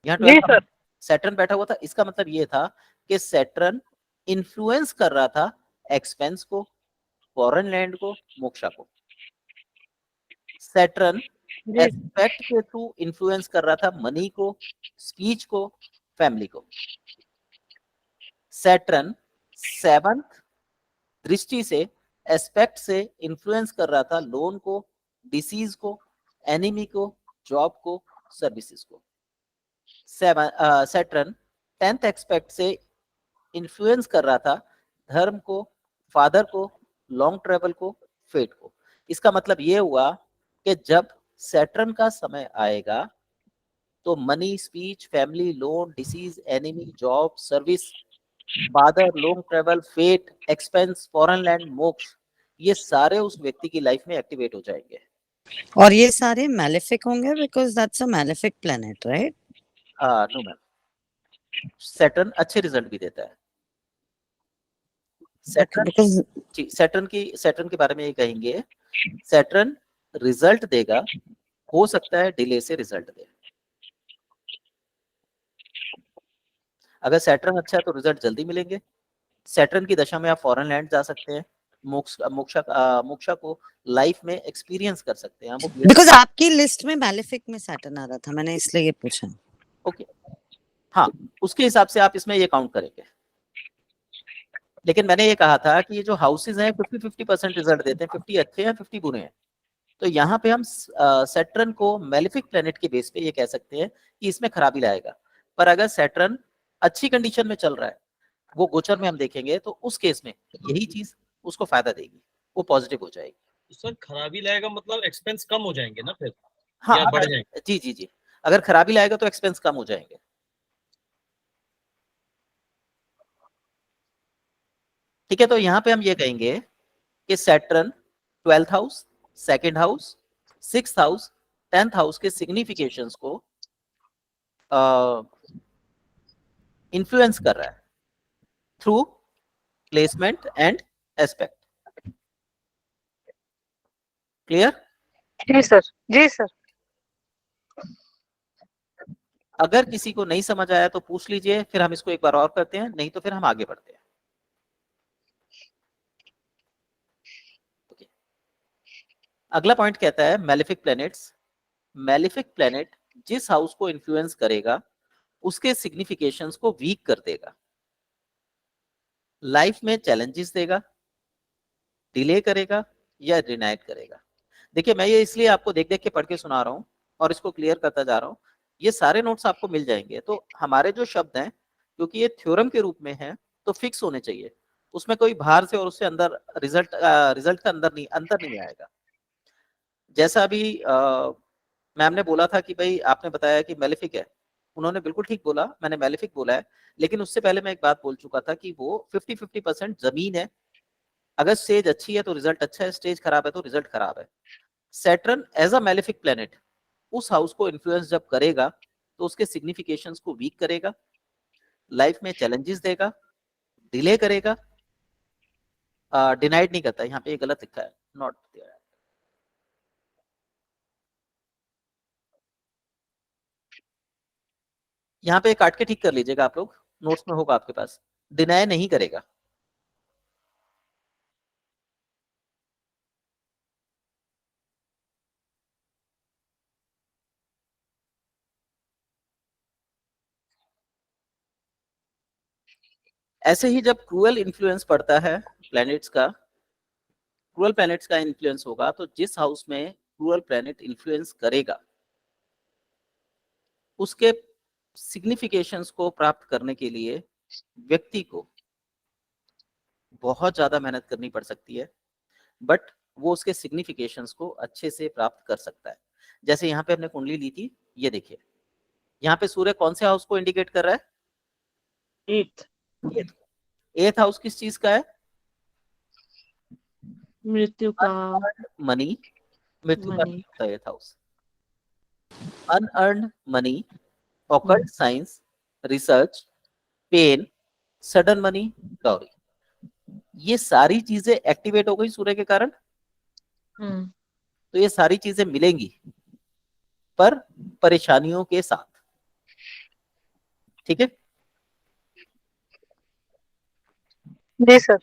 यहाँ जी 12th सर। सैटर्न बैठा हुआ था, इसका मतलब ये था कि सैटर्न इन्फ्लुएंस कर रहा था एक्सपेंस को, फॉरेन लैंड को, मोक्षा को। सैटर्न जी एस्पेक्ट के थ्रू इन्फ्लुएंस कर रहा था मनी को, स्पीच को, फैमिली को। सैटर्न 7th दृष्टि से एस्पेक्ट से इन्फ्लुएंस कर रहा था लोन को, डिसीज को, एनिमी को, जॉब को, सर्विसेज को। सैटर्न 10th एस्पेक्ट से इन्फ्लुएंस कर रहा था धर्म को, फादर को, लॉन्ग ट्रेवल को, फेट को। इसका मतलब ये हुआ कि जब सैटर्न का समय आएगा तो money, speech, family, loan, disease, enemy, job, service, father, long travel, fate, expense, foreign land, moksha, ये सारे उस व्यक्ति की लाइफ में एक्टिवेट हो जाएंगे। और ये सारे मैलेफिक होंगे because that's a malefic planet, right? No ma'am, Saturn अच्छे रिजल्ट भी देता है। सैटर्न बिकॉज जी, सैटर्न के बारे में ये कहेंगे, सैटर्न रिजल्ट देगा, हो सकता है डिले से रिजल्ट दे। अगर सैटर्न अच्छा है तो रिजल्ट जल्दी मिलेंगे। सैटर्न की दशा में आप फॉरेन लैंड जा सकते हैं, मोक्षा को लाइफ में एक्सपीरियंस कर सकते हैं। बिकॉज आपकी लिस्ट में मैलेफिक में सैटर्न आ रहा था, मैंने इसलिए ये पूछा। ओके, हाँ, उसके हिसाब से आप इसमें ये काउंट करेंगे। लेकिन मैंने ये कहा था कि ये जो हाउसेज हैं 50-50% रिजल्ट देते हैं, 50 अच्छे हैं, 50 बुरे हैं। तो यहाँ पे हम सैटर्न को मेलेफिक प्लेनेट के बेस पे ये कह सकते हैं कि इसमें खराबी लाएगा। पर अगर सैटर्न अच्छी कंडीशन में चल रहा है, वो गोचर में हम देखेंगे, तो उस केस में यही चीज उसको फायदा देगी, वो पॉजिटिव हो जाएगी। तो सर खराबी लाएगा मतलब एक्सपेंस कम हो जाएंगे ना फिर, हाँ, या बढ़ जाएंगे? जी जी जी, अगर खराबी लाएगा तो एक्सपेंस कम हो जाएंगे। ठीक है, तो यहाँ पे हम ये कहेंगे कि Saturn 12th house, 2nd house, 6th house, 10th house के सिग्निफिकेशंस को इन्फ्लुएंस कर रहा है through placement and aspect. Clear? जी सर। जी सर। अगर किसी को नहीं समझ आया तो पूछ लीजिए, फिर हम इसको एक बार और करते हैं, नहीं तो फिर हम आगे बढ़ते हैं। Okay. अगला पॉइंट कहता है मैलेफिक प्लैनेट्स। मैलेफिक प्लैनेट जिस हाउस को इन्फ्लुएंस करेगा उसके सिग्निफिकेशंस को वीक कर देगा, लाइफ में चैलेंजेस देगा, डिले करेगा या डिनाइट करेगा। देखिए मैं ये इसलिए आपको देख देख के पढ़ के सुना रहा हूँ और इसको क्लियर करता जा रहा हूँ। ये सारे नोट्स आपको मिल जाएंगे। तो हमारे जो शब्द हैं, क्योंकि ये थ्योरम के रूप में है, तो फिक्स होने चाहिए, उसमें कोई बाहर से और उससे अंदर रिजल्ट का अंतर नहीं आएगा। जैसा अभी मैम ने बोला था कि भाई आपने बताया कि मेलेफिक है, उन्होंने बिल्कुल ठीक बोला, मैंने मेलेफिक बोला है। लेकिन उससे पहले मैं एक बात बोल चुका था कि वो 50-50% जमीन है। अगर स्टेज अच्छी है तो रिजल्ट अच्छा है, स्टेज खराब है तो रिजल्ट खराब है। Saturn as a malefic planet उस हाउस को इन्फ्लुएंस जब करेगा तो उसके सिग्निफिकेशंस को वीक करेगा, लाइफ में चैलेंजेस देगा, डिले करेगा, डिनाइड नहीं करता। यहाँ पे गलत लिखा है, नॉट। यहाँ पे काट के ठीक कर लीजिएगा आप लोग, नोट्स में होगा आपके पास। डिनाई नहीं करेगा। ऐसे ही जब क्रूअल इन्फ्लुएंस पड़ता है प्लैनेट्स का, क्रूअल प्लैनेट्स का इन्फ्लुएंस होगा, तो जिस हाउस में क्रूअल प्लैनेट इन्फ्लुएंस करेगा उसके सिग्निफिकेशंस को प्राप्त करने के लिए व्यक्ति को बहुत ज्यादा मेहनत करनी पड़ सकती है, बट वो उसके सिग्निफिकेशंस को अच्छे से प्राप्त कर सकता है। जैसे यहाँ पे हमने कुंडली ली थी, ये देखिए यहाँ पे सूर्य कौन से हाउस को इंडिकेट कर रहा है? एथ हाउस किस चीज का है? मृत्यु का, मनी, मृत्यु का मनी। होता है eighth house. Unearned money, occult science, research, pain, sudden money, dowry, ये सारी चीजें एक्टिवेट हो गई सूर्य के कारण। तो ये सारी चीजें मिलेंगी पर परेशानियों के साथ, ठीक है? जी सर।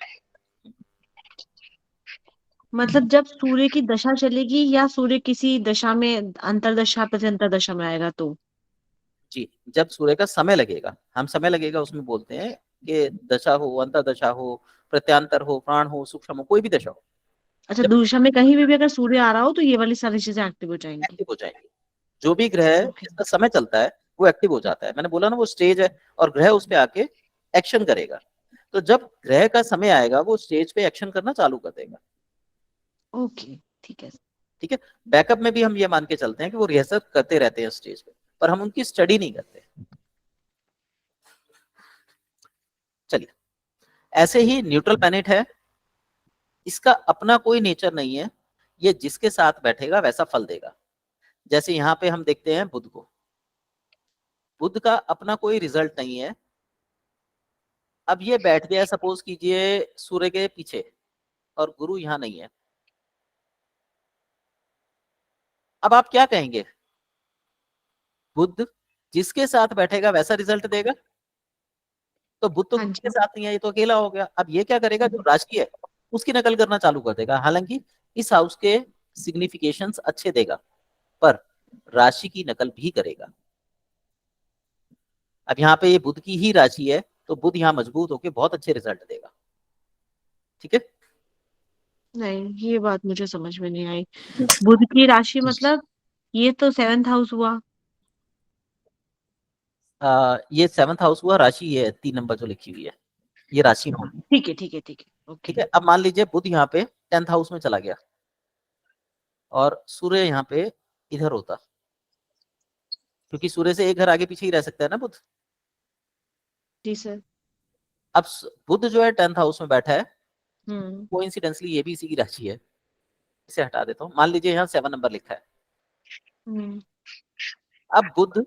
मतलब जब सूर्य की दशा चलेगी या सूर्य किसी दशा में अंतरदशा प्रत्यंतरदशा में आएगा तो? जी, जब सूर्य का समय लगेगा, हम समय लगेगा उसमें बोलते हैं कि दशा हो, अंतरदशा हो, प्रत्यांतर हो, प्राण हो, सूक्ष्म हो, कोई भी दशा हो, अच्छा, दिशा में कहीं भी अगर सूर्य आ रहा हो तो ये वाली सारी चीजें एक्टिव हो जाएंगी। एक्टिव हो जाएंगी। जो भी ग्रह जिसका समय चलता है वो एक्टिव हो जाता है। मैंने बोला ना वो स्टेज है और ग्रह उस पे आके एक्शन करेगा। तो जब ग्रह का समय आएगा वो स्टेज पे एक्शन करना चालू कर देगा। ओके, ठीक है। ठीक है, बैकअप में भी हम ये मान के चलते हैं कि वो रिहर्सल करते रहते हैं स्टेज पे, पर हम उनकी स्टडी नहीं करते। चलिए, ऐसे ही न्यूट्रल प्लैनेट है, इसका अपना कोई नेचर नहीं है, ये जिसके साथ बैठेगा वैसा फल देगा। जैसे यहाँ पे हम देखते हैं बुध को, बुध का अपना कोई रिजल्ट नहीं है। अब ये बैठ गया सपोज कीजिए सूर्य के पीछे और गुरु यहाँ नहीं है, अब आप क्या कहेंगे? बुध जिसके साथ बैठेगा वैसा रिजल्ट देगा, तो बुध तो किसी के साथ नहीं है, ये तो अकेला हो गया। अब ये क्या करेगा, जो राशि है उसकी नकल करना चालू कर देगा। हालांकि इस हाउस के सिग्निफिकेशंस अच्छे देगा पर राशि की नकल भी करेगा। अब यहाँ पे ये बुध की ही राशि है तो बुध यहाँ मजबूत होकर बहुत अच्छे रिजल्ट देगा। ठीक है, नहीं, ये बात मुझे समझ में नहीं आई। बुध की राशि मतलब ये तो 7th हाउस हुआ। ये 7th हाउस हुआ, राशि है 3 नंबर जो लिखी हुई है ये राशि होगी। ठीक है, ठीक है, ठीक है, ओके। ठीक है, अब मान लीजिए बुध यहाँ पे 10th हाउस में चला गया और सूर्य यहाँ पे इधर होता, क्योंकि सूर्य से एक घर आगे पीछे ही रह सकता है ना बुध। जी सर। अब बुध जो है 10th हाउस में बैठा है, कोइंसिडेंटली ये भी इसी की राशि है। इसे हटा देता हूँ, मान लीजिए यहाँ 7 नंबर लिखा है। अब बुध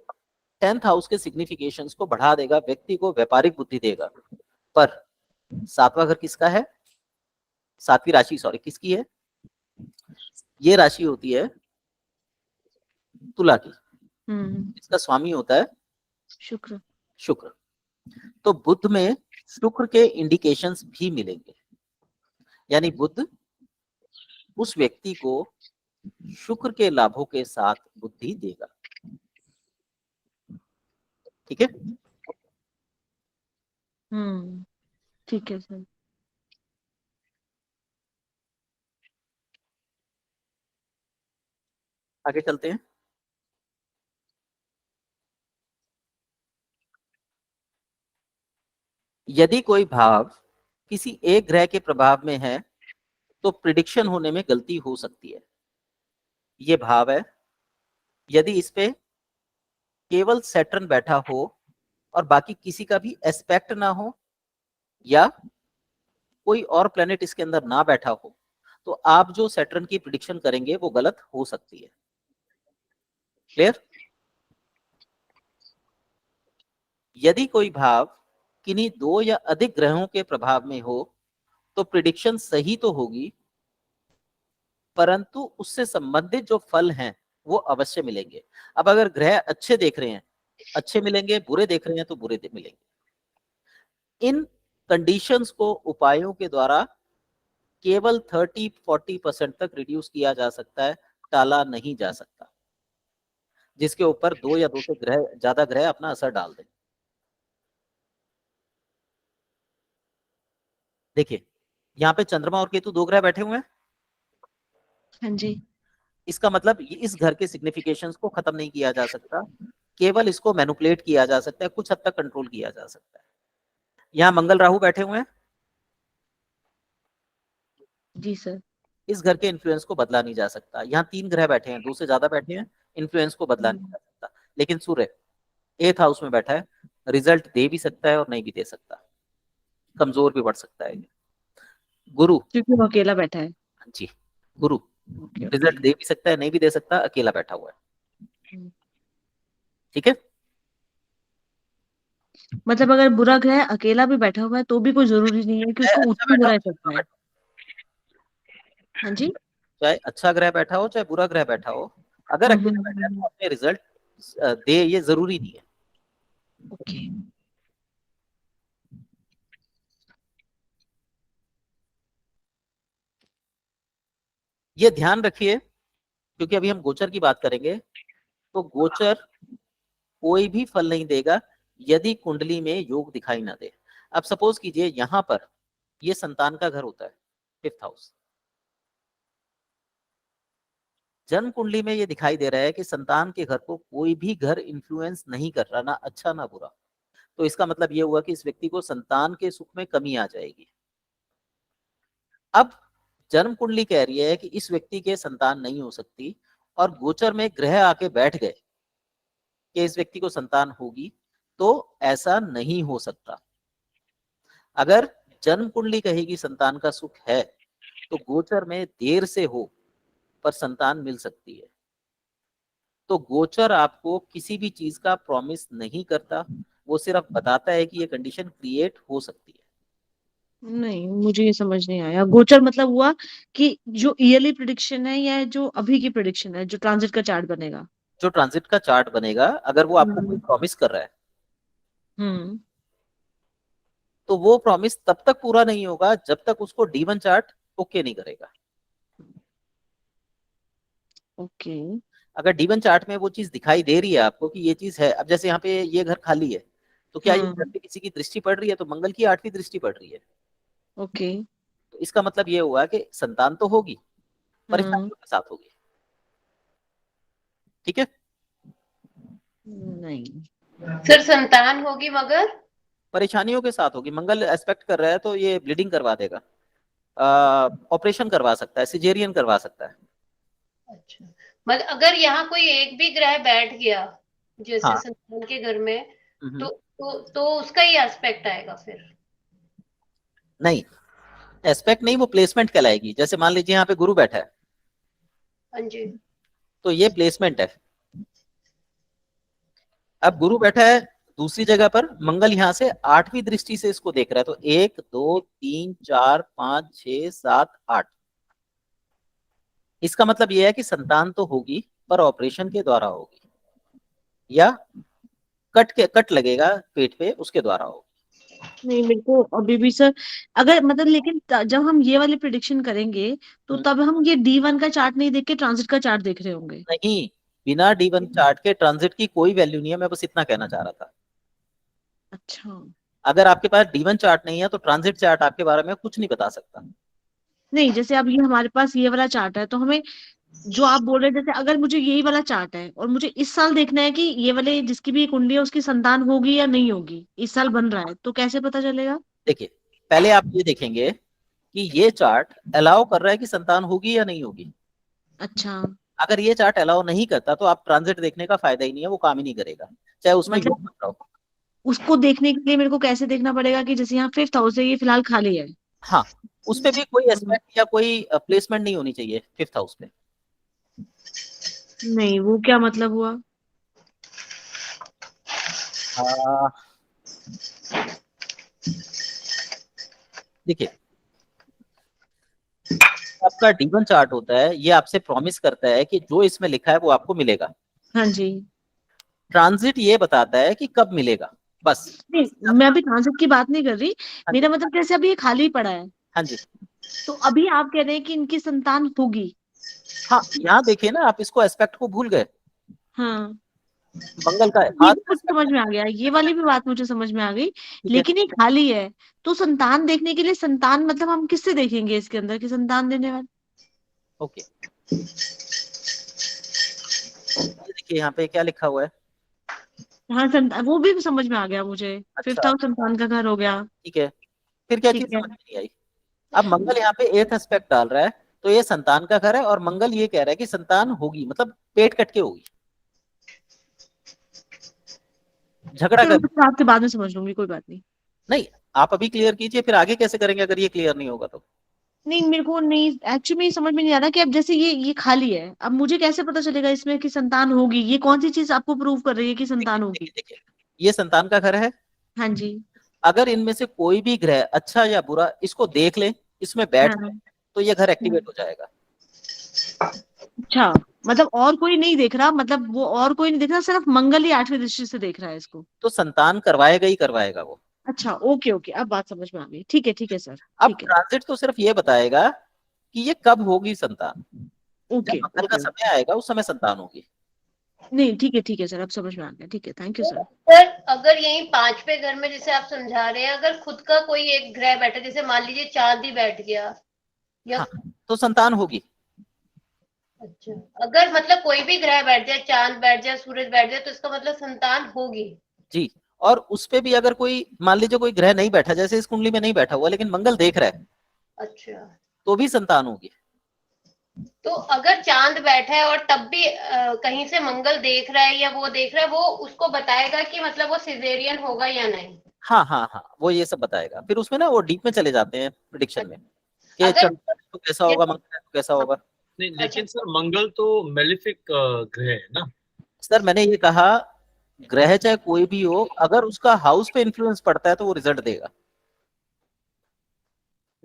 10th हाउस के सिग्निफिकेशंस को बढ़ा देगा, व्यक्ति को व्यापारिक बुद्धि देगा। पर 7वां घर किसका है? 7वीं राशि सॉरी किसकी है? ये राशि होती है तुला की, इसका स्वामी होता है शुक्र। शुक्र। तो बुध में शुक्र के इंडिकेशंस भी मिलेंगे, यानी बुध उस व्यक्ति को शुक्र के लाभों के साथ बुद्धि देगा। ठीक है, ठीक है सर। आगे चलते हैं। यदि कोई भाव किसी एक ग्रह के प्रभाव में है तो प्रिडिक्शन होने में गलती हो सकती है। ये भाव है, यदि इस पे केवल सैटर्न बैठा हो और बाकी किसी का भी एस्पेक्ट ना हो या कोई और प्लेनेट इसके अंदर ना बैठा हो, तो आप जो सैटर्न की प्रिडिक्शन करेंगे वो गलत हो सकती है। क्लियर? यदि कोई भाव किन्हीं 2 या अधिक ग्रहों के प्रभाव में हो तो प्रिडिक्शन सही तो होगी, परंतु उससे संबंधित जो फल हैं वो अवश्य मिलेंगे। अब अगर ग्रह अच्छे देख रहे हैं अच्छे मिलेंगे, बुरे देख रहे हैं तो बुरे मिलेंगे। इन कंडीशंस को उपायों के द्वारा केवल 30-40% तक रिड्यूस किया जा सकता है, टाला नहीं जा सकता, जिसके ऊपर 2 या 2 से ज्यादा ग्रह अपना असर डाल दें। देखिए यहाँ पे चंद्रमा और केतु 2 ग्रह बैठे हुए हैं। हाँ जी। इसका मतलब इस घर के सिग्निफिकेशंस को खत्म नहीं किया जा सकता, केवल इसको मैनिपुलेट किया जा सकता है, कुछ हद तक कंट्रोल किया जा सकता है। यहाँ मंगल राहु बैठे हुए हैं। जी सर। इस घर के इन्फ्लुएंस को बदला नहीं जा सकता। यहाँ 3 ग्रह बैठे हैं, 2 से ज्यादा बैठे हैं, इन्फ्लुएंस को बदला नहीं जा सकता। लेकिन सूर्य 8th हाउस में बैठा है, रिजल्ट दे भी सकता है और नहीं भी दे सकता, कमजोर भी बढ़ सकता है। गुरु, क्योंकि वो अकेला बैठा है। जी गुरु ओके रिजल्ट ओके। दे भी सकता है, नहीं भी दे सकता, अकेला बैठा हुआ है। हम्म। ठीक है। मतलब अगर बुरा ग्रह अकेला भी बैठा हुआ है तो भी कोई जरूरी नहीं है कि चाहे उसको अच्छा उच्च बैठा बुरा हो, इफेक्ट बुरा है। बैठा हाँ जी। हो, चाहे अच्छा ग्रह बैठा हो चाहे बुरा ग्रह बैठा हो, अगर हम्म, अकेला बैठा है तो अपने रिजल्ट दे, ये जरूरी नहीं है। ओके। ये ध्यान रखिए, क्योंकि अभी हम गोचर की बात करेंगे, तो गोचर कोई भी फल नहीं देगा यदि कुंडली में योग दिखाई ना दे। अब सपोज कीजिए यहाँ पर ये संतान का घर होता है, 5th हाउस, जन्म कुंडली में ये दिखाई दे रहा है कि संतान के घर को कोई भी घर इन्फ्लुएंस नहीं कर रहा, ना अच्छा ना बुरा। तो इसका मतलब ये हुआ कि इस व्यक्ति को संतान के सुख में कमी आ जाएगी। अब जन्म कुंडली कह रही है कि इस व्यक्ति के संतान नहीं हो सकती, और गोचर में ग्रह आके बैठ गए कि इस व्यक्ति को संतान होगी, तो ऐसा नहीं हो सकता। अगर जन्म कुंडली कहेगी संतान का सुख है, तो गोचर में देर से हो पर संतान मिल सकती है। तो गोचर आपको किसी भी चीज का प्रॉमिस नहीं करता, वो सिर्फ बताता है कि ये कंडीशन क्रिएट हो सकती है। नहीं, मुझे ये समझ नहीं आया। गोचर मतलब हुआ कि जो ईयरली प्रिडिक्शन है या जो अभी की प्रिडिक्शन है, जो ट्रांजिट का चार्ट बनेगा। जो ट्रांजिट का चार्ट बनेगा, अगर वो आपको कोई प्रॉमिस कर रहा है, हम्म। तो वो प्रॉमिस तब तक पूरा नहीं होगा जब तक उसको D1 चार्ट ओके नहीं करेगा। ओके। अगर D1 चार्ट में वो चीज दिखाई दे रही है आपको कि ये चीज है, अब जैसे यहाँ पे ये घर खाली है, तो क्या ये घर पे किसी की दृष्टि पड़ रही है? तो मंगल की 8वीं दृष्टि पड़ रही है। ओके। तो इसका मतलब ये हुआ कि संतान तो होगी, परेशानियों के साथ होगी। ठीक है। नहीं सर संतान होगी मगर परेशानियों के साथ होगी। मंगल एस्पेक्ट कर रहा है तो ये ब्लीडिंग करवा देगा, ऑपरेशन करवा सकता है, सिजेरियन करवा सकता है। अच्छा, मतलब अगर यहाँ कोई एक भी ग्रह बैठ गया जैसे हाँ। संतान के घर में, हम्म। तो उसका ही एस्पेक्ट आएगा फिर? नहीं, एस्पेक्ट नहीं, वो प्लेसमेंट कहलाएगी। जैसे मान लीजिए यहाँ पे गुरु बैठा है, हाँ जी। तो ये प्लेसमेंट है। अब गुरु बैठा है दूसरी जगह पर, मंगल यहाँ से 8वीं दृष्टि से इसको देख रहा है, तो 1 2 3 4 5 6 7 8। इसका मतलब यह है कि संतान तो होगी पर ऑपरेशन के द्वारा होगी, या कट लगेगा पेट पे, उसके द्वारा होगी। नहीं, मेरे को अभी भी सर, अगर मतलब लेकिन जब हम ये वाली प्रिडिक्शन करेंगे तो तब हम ये D1 का चार्ट नहीं देख के ट्रांजिट का चार्ट देख रहे होंगे। नहीं, बिना D1 चार्ट के ट्रांजिट की कोई वैल्यू नहीं है। मैं बस इतना कहना चाह रहा था। अच्छा। अगर आपके पास D1 चार्ट नहीं है तो ट्रांजिट चार्ट आपके बारे में कुछ नहीं बता सकता। नहीं, जैसे अब ये हमारे पास ये वाला चार्ट है, तो हमें जो आप बोल रहे हैं, जैसे अगर मुझे यही वाला चार्ट है और मुझे इस साल देखना है कि ये वाले जिसकी भी कुंडली है उसकी संतान होगी या नहीं होगी, इस साल बन रहा है, तो कैसे पता चलेगा? देखिए, पहले आप ये देखेंगे कि ये चार्ट अलाउ कर रहा है कि संतान होगी या नहीं होगी। अच्छा, अगर ये चार्ट अलाउ नहीं करता तो आप ट्रांजिट देखने का फायदा ही नहीं है, वो काम ही नहीं करेगा, चाहे उसमें मतलब योग बन रहा हो। उसको देखने के लिए मेरे को कैसे देखना पड़ेगा कि जैसे यहाँ 5th हाउस है, ये फिलहाल खाली है। हाँ, उस पे भी कोई एस्पेक्ट या कोई प्लेसमेंट नहीं होनी चाहिए 5th हाउस पे। नहीं, वो क्या मतलब हुआ? देखिए, आपका D1 चार्ट होता है, ये आपसे प्रॉमिस करता है कि जो इसमें लिखा है वो आपको मिलेगा। हाँ जी। ट्रांजिट ये बताता है कि कब मिलेगा, बस। नहीं, मैं अभी ट्रांजिट की बात नहीं कर रही। मेरा मतलब जैसे अभी ये खाली पड़ा है, हाँ जी। तो अभी आप कह रहे हैं कि इनकी संतान होगी। हाँ, यहाँ देखिए ना, आप इसको एस्पेक्ट को भूल गए। हाँ। मंगल का ये हाथ भी मुझे समझ में आ गया, ये वाली भी बात मुझे समझ में आ गई, ठीक है। लेकिन ये खाली है, तो संतान देखने के लिए संतान मतलब हम किससे देखेंगे इसके अंदर की संतान देने वाले? ओके, ये देखिए यहाँ पे क्या लिखा हुआ है। हाँ, संतान वो भी समझ में आ गया मुझे, फिफ्थ अच्छा हाउस संतान का घर हो गया। ठीक है, फिर क्या चीज ठीक है। समझ में नहीं आई? अब मंगल यहाँ पे एथ एस्पेक्ट डाल रहा है, तो ये संतान का घर है, और मंगल ये कह रहा है कि संतान होगी, मतलब पेट कट के होगी, झगड़ा चलो कर। मैं आपके बाद में समझ लूंगी, कोई बात नहीं। नहीं, आप अभी क्लियर कीजिए, फिर आगे कैसे करेंगे अगर ये क्लियर नहीं होगा तो। नहीं, मेरे को नहीं, एक्चुअली समझ में नहीं आ रहा कि अब जैसे ये खाली है, अब मुझे कैसे पता चलेगा इसमें कि संतान होगी? ये कौन सी चीज आपको प्रूव कर रही है कि संतान होगी? देखिए, ये संतान का घर है, हाँ जी। अगर इनमें से कोई भी ग्रह अच्छा या बुरा इसको देख ले, इसमें बैठ हाँ। ले, तो ये घर एक्टिवेट हो जाएगा। अच्छा, मतलब और कोई नहीं देख रहा, मतलब वो और कोई नहीं देख रहा, सिर्फ मंगल ही 8वीं दृष्टि से देख रहा है इसको। तो संतान करवाएगा ही करवाएगा वो। अच्छा, ओके ओके, अब बात समझ में आ गई। ठीक है सर, अब ठीक है। ट्रांजिट तो सिर्फ ये बताएगा कि ये कब होगी संतान, जब ओके मंगल का ओके, समय आएगा उस समय संतान होगी। नहीं ठीक है सर, अब समझ में आ गया। ठीक है, थैंक यू सर। सर अगर यही 5वें घर में जैसे आप समझा रहे हैं, अगर खुद का कोई एक ग्रह बैठे, जैसे मान लीजिए चांद ही बैठ गया या हाँ, तो संतान होगी। अच्छा, अगर मतलब कोई भी ग्रह बैठ जाए, चांद बैठ जाए, सूरज बैठ जाए, तो इसका मतलब संतान होगी। जी, और उस पे भी अगर कोई मान लीजिए कोई ग्रह नहीं बैठा, जैसे इस कुंडली में नहीं बैठा हुआ लेकिन मंगल देख रहा है, अच्छा, तो भी संतान होगी। तो अगर चांद बैठा है और तब भी कहीं से मंगल देख रहा है या वो देख रहा है, वो उसको बताएगा कि मतलब वो सिजेरियन होगा या नहीं? हाँ हाँ हाँ, वो ये सब बताएगा। फिर उसमें ना वो डीप में चले जाते हैं प्रिडिक्शन में कि अगर चंद्रमा तो कैसा होगा, मंगल तो कैसा होगा। नहीं, अच्छा, लेकिन सर मंगल तो मेलिफिक ग्रह है ना। सर मैंने ये कहा, ग्रह चाहे कोई भी हो, अगर उसका हाउस पे इन्फ्लुएंस पड़ता है तो वो रिजल्ट देगा।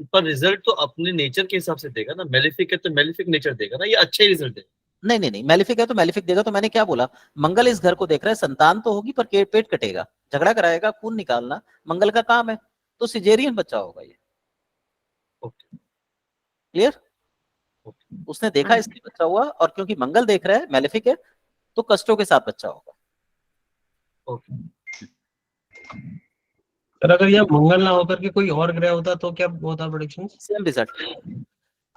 पर रिजल्ट तो अपने नेचर के हिसाब से देगा ना, मेलिफिक है तो मेलिफिक नेचर देगा ना, ये अच्छा ही रिजल्ट देगा। नहीं नहीं नहीं, मेलिफिक है तो मेलिफिक देगा। तो मैंने क्या बोला, मंगल इस घर को देख रहा है, संतान तो होगी पर पेट कटेगा, झगड़ा कराएगा, खून निकालना मंगल का काम है, तो सिजेरियन बच्चा होगा ये। Okay clear? ओके। उसने देखा इसलिए बच्चा हुआ, और क्योंकि मंगल देख रहा है, मेलिफिक है, तो कष्टों के साथ बच्चा होगा। ओके सर अगर यह मंगल ना होकर के कोई और ग्रह होता तो क्या होता प्रेडिक्शन? Same result.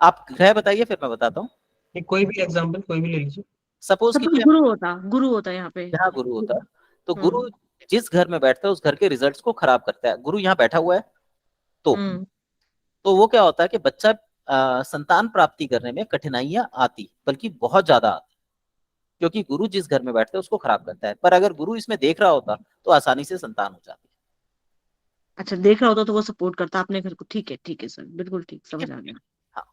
आप ग्रह बताइए फिर मैं बताता हूँ। कोई भी एग्जांपल कोई भी ले लीजिए। सपोज सपोज कीजिए गुरु होता यहाँ पे। यहाँ गुरु होता, तो हम्म गुरु जिस घर में बैठता है उस घर के रिजल्ट्स को खराब करता है। गुरु यहाँ बैठा हुआ है, तो हम्म वो क्या होता है कि बच्चा संतान प्राप्ति करने में कठिनाइयां आती, बल्कि बहुत ज्यादा आती, क्योंकि गुरु जिस घर में बैठता है उसको खराब करता है। पर अगर गुरु इसमें देख रहा होता तो आसानी से संतान हो जाती। अच्छा, देख रहा होता तो वो सपोर्ट करता अपने घर को। ठीक है सर, बिल्कुल ठीक, समझ आ गया। हाँ,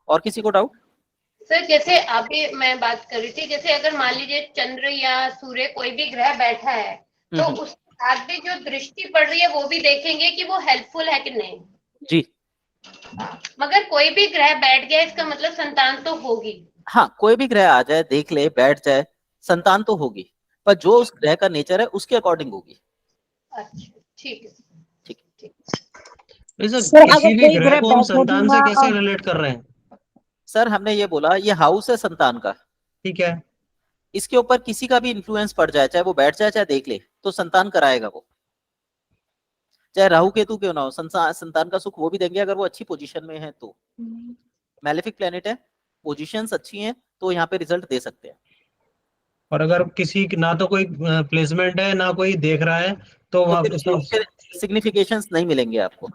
और किसी को डाउट? सर जैसे अभी मैं बात कर रही थी, जैसे अगर मान लीजिए चंद्र या सूर्य कोई भी ग्रह बैठा है, तो उस साथ भी जो दृष्टि पड़ रही है वो भी देखेंगे कि वो हेल्पफुल है कि नहीं। जी मगर कोई भी ग्रह बैठ गया, इसका मतलब संतान तो होगी। हाँ, कोई भी ग्रह आ जाए, देख ले, बैठ जाए, संतान तो होगी, पर जो उस ग्रह का नेचर है उसके अकॉर्डिंग होगी। अच्छा, ठीक है ठीक है। ठीक। सर किसी भी ग्रह को हम संतान से कैसे रिलेट कर रहे हैं? सर हमने ये बोला, ये हाउस है संतान का, ठीक है। इसके ऊपर किसी का भी इन्फ्लुएंस पड़ जाए, चाहे वो बैठ जाए चाहे देख ले, तो संतान कराएगा वो। चाहे राहु केतु क्यों ना हो, संतान का सुख वो भी देंगे अगर वो अच्छी पोजीशन में है तो। मैलेफिक प्लेनेट है, पोजीशंस अच्छी हैं तो यहाँ पे रिजल्ट दे सकते हैं। और अगर किसी ना तो कोई प्लेसमेंट है ना कोई देख रहा है तो वहां फिर सिग्निफिकेशंस नहीं मिलेंगे आपको।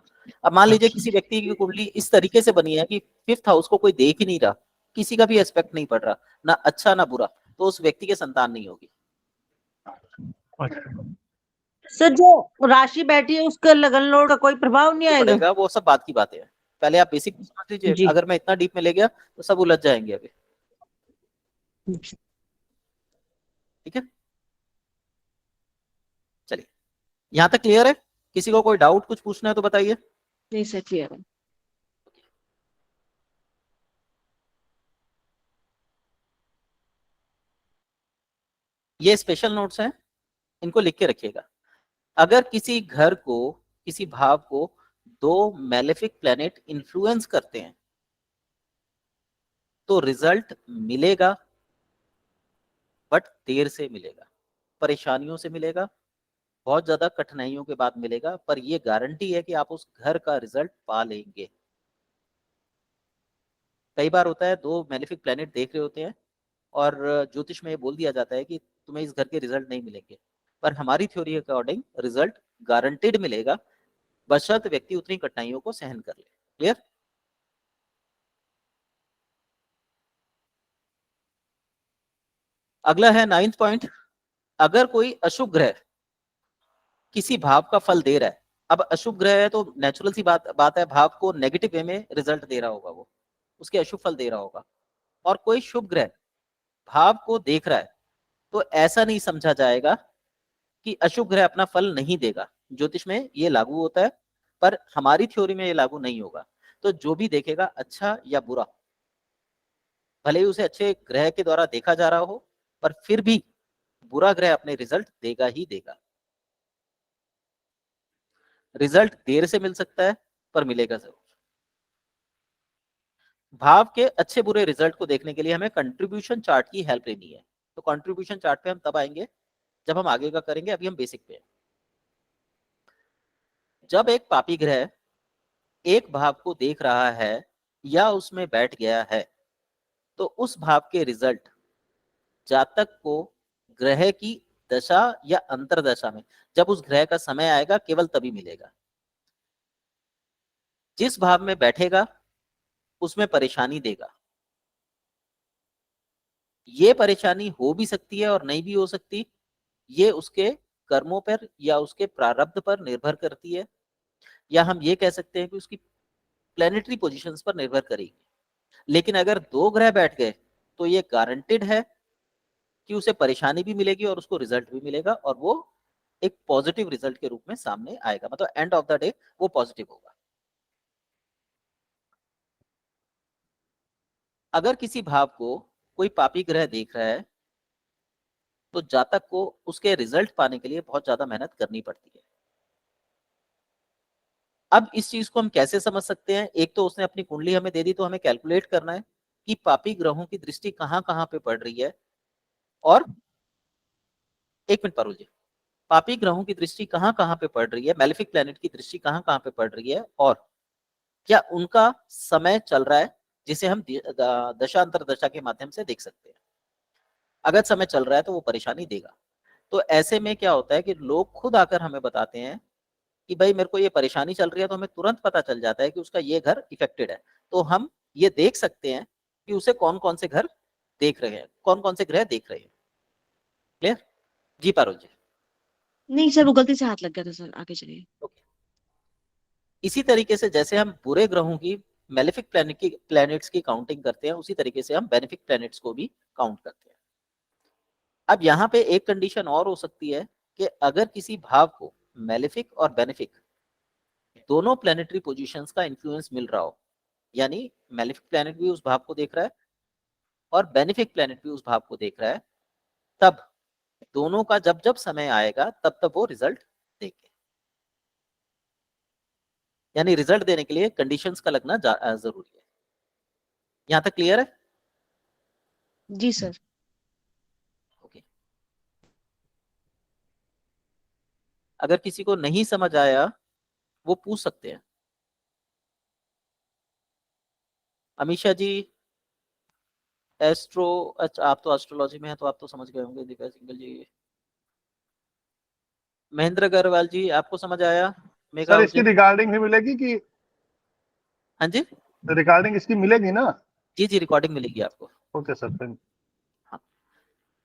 अब मान लीजिए किसी व्यक्ति की कुंडली इस तरीके से बनी है कि फिफ्थ हाउस को कोई देख ही नहीं रहा, किसी का भी एस्पेक्ट नहीं पड़ रहा, ना अच्छा ना बुरा, तो उस व्यक्ति के संतान नहीं होगी। सर जो राशि बैठी है उसका लगन लोड का कोई प्रभाव नहीं आएगा? पड़ेगा, वो सब बात की बातें हैं। पहले आप बेसिक समझ लीजिए, जी। अगर मैं इतना डीप में ले गया तो सब उलझ जाएंगे अभी। ठीक है, चलिए यहाँ तक क्लियर है? किसी को कोई डाउट कुछ पूछना है तो बताइए। नहीं सर, क्लियर है। ये स्पेशल नोट्स हैं, इनको लिख के रखिएगा। अगर किसी घर को, किसी भाव को दो मैलेफिक प्लैनेट इन्फ्लुएंस करते हैं तो रिजल्ट मिलेगा, बट देर से मिलेगा, परेशानियों से मिलेगा, बहुत ज्यादा कठिनाइयों के बाद मिलेगा, पर ये गारंटी है कि आप उस घर का रिजल्ट पा लेंगे। कई बार होता है दो मैलेफिक प्लैनेट देख रहे होते हैं और ज्योतिष में ये बोल दिया जाता है कि तुम्हें इस घर के रिजल्ट नहीं मिलेंगे, पर हमारी थ्योरी के अकॉर्डिंग रिजल्ट गारंटेड मिलेगा, बशर्ते व्यक्ति उतनी कठिनाइयों को सहन कर ले। क्लियर? अगला है 9th पॉइंट, अगर कोई अशुभ ग्रह किसी भाव का फल दे रहा है, अब अशुभ ग्रह है तो नेचुरल सी बात है, भाव को नेगेटिव वे में रिजल्ट दे रहा होगा, वो उसके अशुभ फल दे रहा होगा, और कोई शुभ ग्रह भाव को देख रहा है, तो ऐसा नहीं समझा जाएगा कि अशुभ ग्रह अपना फल नहीं देगा। ज्योतिष में ये लागू होता है, पर हमारी थ्योरी में ये लागू नहीं होगा। तो जो भी देखेगा, अच्छा या बुरा, भले ही उसे अच्छे ग्रह के द्वारा देखा जा रहा हो, पर फिर भी बुरा ग्रह अपने रिजल्ट देगा ही देगा। रिजल्ट देर से मिल सकता है, पर मिलेगा जरूर। भाव के अच्छे बुरे रिजल्ट को देखने के लिए हमें कंट्रीब्यूशन चार्ट की हेल्प लेनी है। तो कंट्रीब्यूशन चार्ट पे हम तब आएंगे जब हम आगे का करेंगे, अभी हम बेसिक पे हैं। जब एक पापी ग्रह एक भाव को देख रहा है या उसमें बैठ गया है, तो उस भाव के रिजल्ट जातक को ग्रह की दशा या अंतरदशा में, जब उस ग्रह का समय आएगा, केवल तभी मिलेगा। जिस भाव में बैठेगा उसमें परेशानी देगा। ये परेशानी हो भी सकती है और नहीं भी हो सकती, ये उसके कर्मों पर या उसके प्रारब्ध पर निर्भर करती है, या हम ये कह सकते हैं कि उसकी प्लैनेटरी पोजीशंस पर निर्भर करेगी। लेकिन अगर दो ग्रह बैठ गए तो ये गारंटेड है कि उसे परेशानी भी मिलेगी और उसको रिजल्ट भी मिलेगा, और वो एक पॉजिटिव रिजल्ट के रूप में सामने आएगा, मतलब एंड ऑफ द डे वो पॉजिटिव होगा। अगर किसी भाव को कोई पापी ग्रह देख रहा है, तो जातक को उसके रिजल्ट पाने के लिए बहुत ज्यादा मेहनत करनी पड़ती है। अब इस चीज को हम कैसे समझ सकते हैं? एक तो उसने अपनी कुंडली हमें दे दी, तो हमें कैलकुलेट करना है कि पापी ग्रहों की दृष्टि कहां कहां पे पड़ रही है, और एक मिनट पारुल जी, पापी ग्रहों की दृष्टि कहां कहां पे पड़ रही है, मैलेफिक प्लैनेट की दृष्टि कहां कहां पे पड़ रही है, और क्या उनका समय चल रहा है, जिसे हम दशा अंतरदशा के माध्यम से देख सकते हैं। अगर समय चल रहा है तो वो परेशानी देगा। तो ऐसे में क्या होता है कि लोग खुद आकर हमें बताते हैं कि भाई मेरे को ये परेशानी चल रही है, तो हमें तुरंत पता चल जाता है कि उसका ये घर इफेक्टेड है। तो हम ये देख सकते हैं कि उसे कौन कौन से घर देख रहे हैं, कौन कौन से ग्रह देख रहे हैं। क्लियर? जी पारुल जी। नहीं सर, वो गलती से हाथ लग गया था सर, आगे चलिए। इसी तरीके से जैसे हम बुरे ग्रहों की, मैलेफिक प्लैनेट्स की काउंटिंग करते हैं, उसी तरीके से हम बेनिफिक प्लैनेट्स को भी काउंट करते हैं। अब यहाँ पे एक कंडीशन और हो सकती है कि अगर किसी भाव को मैलेफिक और बेनिफिक दोनों प्लैनेटरी पोजीशंस का इन्फ्लुएंस मिल रहा हो, यानी मैलेफिक प्लैनेट भी उस भाव को देख रहा है और बेनिफिक प्लैनेट भी उस भाव को देख रहा है, तब दोनों का जब जब समय आएगा तब तब वो रिजल्ट देंगे। यानी रिजल्ट देने के लिए कंडीशंस का लगना जरूरी है। यहां तक क्लियर है? जी सर। ओके। अगर किसी को नहीं समझ आया वो पूछ सकते हैं। अमीशा जी, एस्ट्रो, अच्छा आप तो एस्ट्रोलॉजी में हैं तो आप तो समझ गए होंगे। दीपा सिंगल जी, महेंद्र अग्रवाल जी, आपको समझ आया? मेघा सर इसकी रिकॉर्डिंग भी मिलेगी कि? हाँ जी, रिकॉर्डिंग इसकी मिलेगी ना? जी जी, रिकॉर्डिंग मिलेगी आपको। Okay sir, thank. हाँ,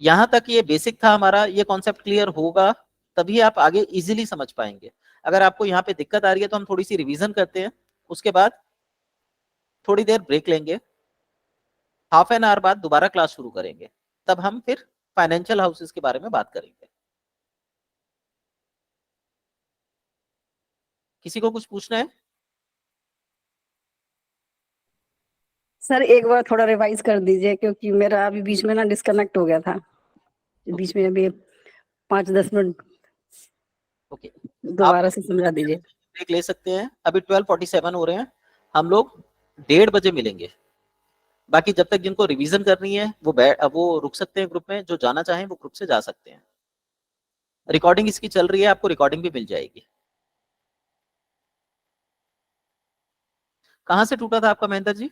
यहाँ तक ये बेसिक था हमारा। ये कॉन्सेप्ट क्लियर होगा तभी आप आगे इजीली समझ पाएंगे। अगर आपको यहाँ पे दिक्कत आ रही है तो हम थोड़ी सी रिवीजन करते हैं, उसके बाद थोड़ी देर ब्रेक लेंगे, हाफ एन आवर बाद दोबारा क्लास शुरू करेंगे, तब हम फिर फाइनेंशियल हाउसेस के बारे में बात करेंगे। किसी को कुछ पूछना है? सर एक बार थोड़ा रिवाइज कर दीजिए, क्योंकि मेरा अभी बीच में ना डिस्कनेक्ट हो गया था, बीच में अभी 5-10 मिनट ओके, दोबारा से समझा दीजिए। ब्रेक ले सकते हैं। अभी 12:47 हो रहे हैं, हम लोग 1:30 बजे मिलेंगे। बाकी जब तक जिनको रिवीजन करनी है वो रुक सकते हैं ग्रुप में, जो जाना चाहें वो ग्रुप से जा सकते हैं। रिकॉर्डिंग इसकी चल रही है, आपको रिकॉर्डिंग भी मिल जाएगी। कहाँ से टूटा था आपका महेंद्र जी?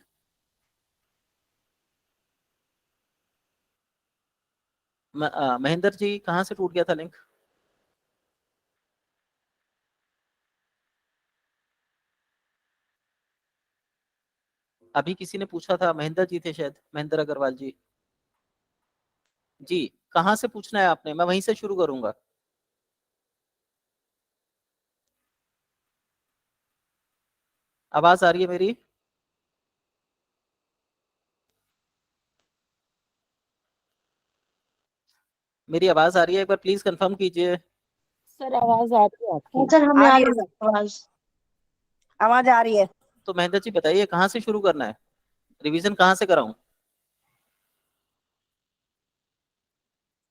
महेंद्र जी कहाँ से टूट गया था लिंक? अभी किसी ने पूछा था, महेंद्र जी थे शायद, महेंद्र अग्रवाल जी। जी कहाँ से पूछना है आपने, मैं वहीं से शुरू करूंगा। आवाज आ रही है मेरी? मेरी आवाज आ रही है? एक बार प्लीज कंफर्म कीजिए। सर आवाज आ रही है आपकी? सर हमें आ आ रही है रही है आवाज। आवाज आ रही है। तो महेंद्र जी बताइए कहाँ से शुरू करना है, रिवीजन कहाँ से कराऊं?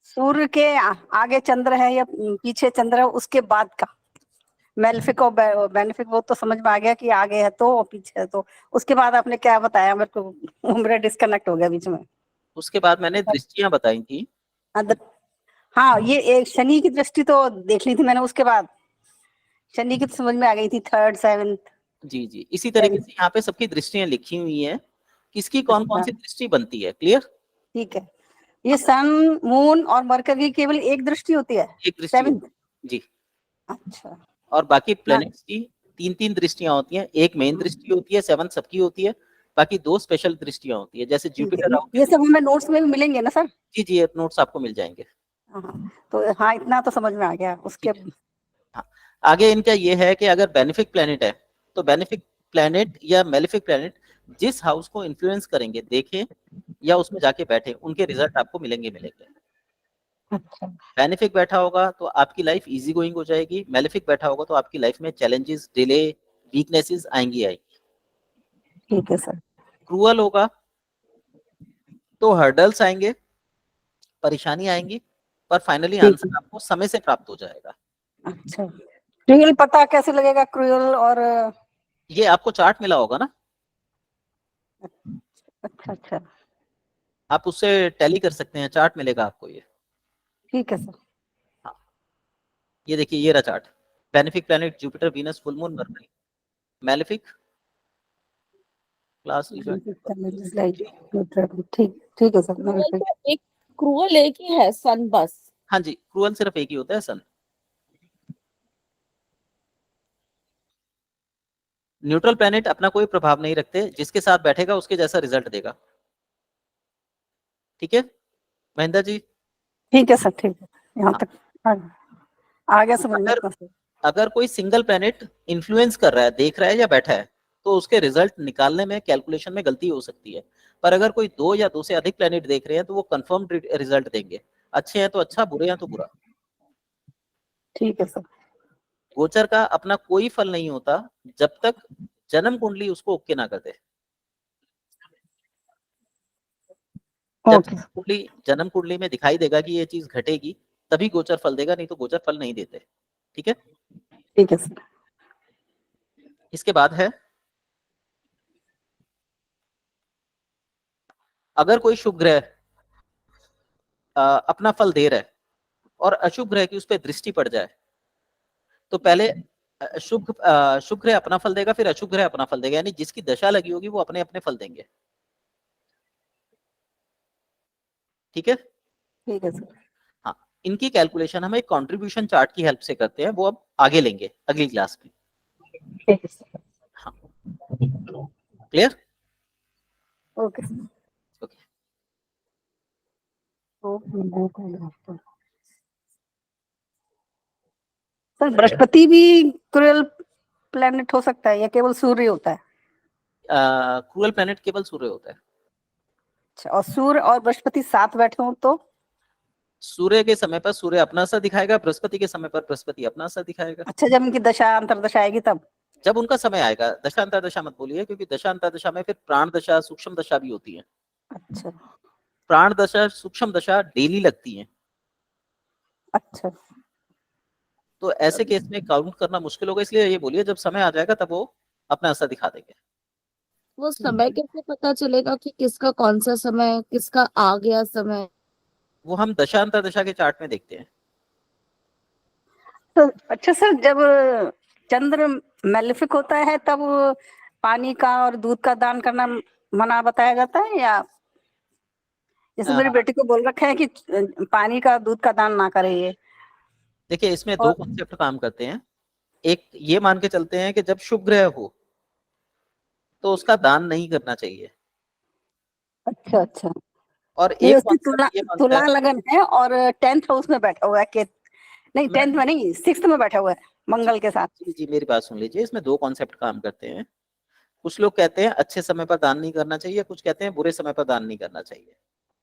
सूर्य के आगे चंद्र है या पीछे चंद्र है, उसके बाद का मेलेफिक और बेनिफिक वो तो समझ में आ गया कि आगे है तो और पीछे है तो। उसके बाद आपने क्या बताया मेरे को, वो मेरा डिस्कनेक्ट हो गया बीच में। उसके बाद मैंने दृष्टियां बताई थी। हाँ ये एक शनि की दृष्टि तो देख ली थी मैंने, उसके बाद शनि की तो समझ में आ गई थी, 3rd 7th। जी जी, इसी तरीके से यहाँ पे सबकी दृष्टियां लिखी हुई हैं, किसकी कौन कौन सी दृष्टि बनती है, क्लियर? ठीक है। ये सन मून और मरकरी की केवल एक दृष्टि होती है? एक दृष्टि 7th? जी। अच्छा। और बाकी प्लैनेट्स की 3-3 दृष्टियां होती हैं, एक मेन दृष्टि होती है, 7 सबकी होती है, बाकी 2 स्पेशल दृष्टियां होती है, जैसे जुपिटर। ये सब हमें नोट्स में भी मिलेंगे ना सर? जी जी, नोट्स आपको मिल जाएंगे। हाँ, तो हाँ इतना तो समझ में आ गया। उसके हाँ, आगे इनका ये है कि अगर बेनिफिक प्लैनेट है तो बेनिफिक प्लैनेट या मेलेफिक प्लैनेट जिस हाउस को इन्फ्लुएंस करेंगे, देखें या उसमें जाके बैठे, उनके रिजल्ट आपको मिलेंगे। अच्छा। बेनिफिक बैठा होगा तो आपकी लाइफ इजी गोइंग हो जाएगी, मेलेफिक बैठा होगा तो आपकी लाइफ में चैलेंजेस, डिले, वीकनेसेस आएंगी। ठीक है सर। क्रूअल होगा तो हर्डल्स आएंगे, परेशानी आएंगी, पर फाइनली आंसर आपको समय से प्राप्त हो जाएगा। अच्छा, क्रूअल पता कैसे लगेगा? क्रूअल और ये आपको चार्ट मिला होगा ना? अच्छा अच्छा, आप उससे टैली कर सकते हैं, चार्ट मिलेगा आपको ये। ठीक है सर। हाँ, ये देखिए, ये रहा chart. Benefic planet Jupiter, Venus, full moon, mercury. Malefic class ठीक है सर। एक क्रूअल एक ही है, सन बस? हाँ जी, क्रूअल सिर्फ एक ही होता है, सन। न्यूट्रल प्लैनेट अपना कोई प्रभाव नहीं रखते, जिसके साथ बैठेगा उसके जैसा रिजल्ट देगा। ठीक है महेंद्र जी? ठीक है सर, ठीक है, यहाँ तक आ गया समझ में। अगर कोई सिंगल प्लैनेट इन्फ्लुएंस कर रहा है, देख रहा है या बैठा है, तो उसके रिजल्ट निकालने में, कैलकुलेशन में गलती हो सकती है। पर अगर कोई 2 या 2 से अधिक प्लैनेट देख रहे हैं तो वो कंफर्म रिजल्ट देंगे। अच्छे हैं तो अच्छा, बुरे हैं तो बुरा। ठीक है सर। गोचर का अपना कोई फल नहीं होता जब तक जन्म कुंडली उसको ओके ना कर दे। जब जन्म कुंडली में दिखाई देगा कि ये चीज घटेगी, तभी गोचर फल देगा, नहीं तो गोचर फल नहीं देते। ठीक है? ठीक है सर। इसके बाद है, अगर कोई शुभ ग्रह अपना फल दे रहा है और अशुभ ग्रह की उस पर दृष्टि पड़ जाए, तो पहले शुभ ग्रह अपना फल देगा, फिर अशुभ ग्रह अपना फल देगा, यानी जिसकी दशा लगी होगी वो अपने अपने फल देंगे। ठीक है? ठीक है सर। हाँ, इनकी कैलकुलेशन हम एक कंट्रीब्यूशन चार्ट की हेल्प से करते हैं, वो अब आगे लेंगे अगली क्लास में। ठीक है सर। हाँ, क्लियर? Okay sir. बृहस्पति भी क्रूअल प्लेनेट हो सकता है या केवल सूर्य होता है? क्रूअल प्लैनेट केवल सूर्य होता है। अच्छा, और सूर्य और बृहस्पति साथ बैठे हो तो? सूर्य के समय पर सूर्य अपना असर दिखाएगा, बृहस्पति के समय पर बृहस्पति अपना असर दिखाएगा। अच्छा, जब इनकी दशा अंतरदशा आएगी तब? जब उनका समय आएगा। दशा अंतरदशा मत बोलिए, क्योंकि दशा अंतरदशा में फिर प्राण दशा, सूक्ष्म दशा भी होती है। अच्छा। प्राण दशा, सूक्ष्म दशा डेली लगती है। अच्छा। तो ऐसे केस में काउंट करना मुश्किल होगा, इसलिए ये बोलिए जब समय आ जाएगा तब वो अपना असर दिखा देंगे। वो समय कैसे पता चलेगा कि किसका कौन सा समय, किसका आ गया समय? वो हम दशा अंतरदशा के चार्ट में देखते हैं। तो अच्छा सर, जब चंद्र मेलेफिक होता है तब पानी का और दूध का दान करना मना बताया जाता है, या जैसे मेरी बेटी को बोल रखा है कि पानी का दूध का दान ना करे ये? देखिए, इसमें दो कॉन्सेप्ट काम करते हैं। एक ये मान के चलते हैं कि जब शुभ ग्रह हो तो उसका दान नहीं करना चाहिए, अच्छा अच्छा। और ये एक उसकी कॉन्सेप्ट ये मानता तुला है। लगन है और 10th हाउस में बैठा हुआ है कि नहीं, 10th में नहीं, 6th में बैठा हुआ है मंगल के साथ। जी मेरी बात सुन लीजिए, इसमें दो कॉन्सेप्ट काम करते हैं। कुछ लोग कहते हैं अच्छे समय पर दान नहीं करना चाहिए, कुछ कहते हैं बुरे समय पर दान नहीं करना चाहिए।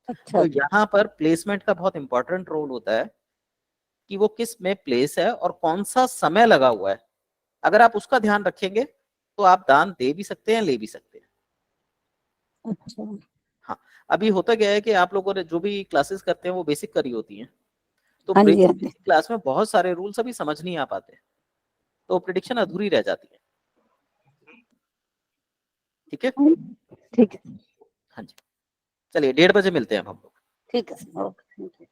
अच्छा तो यहाँ पर प्लेसमेंट का बहुत इंपॉर्टेंट रोल होता है कि वो किस में प्लेस है और कौन सा समय लगा हुआ है। अगर आप उसका ध्यान रखेंगे तो आप दान दे भी सकते हैं, ले भी सकते हैं। अच्छा। हाँ, अभी होता क्या है कि आप लोगों ने जो भी क्लासेस करते हैं वो बेसिक करी होती हैं, तो हाँ जी हाँ जी। बेसिक क्लास में बहुत सारे रूल्स अभी समझ नहीं आ पाते, तो प्रिडिक्शन अधूरी रह जाती है। ठीक है, ठीक है। हाँ जी, चलिए 1:30 बजे मिलते हैं हम लोग। ठीक है सर, ओके, थैंक यू।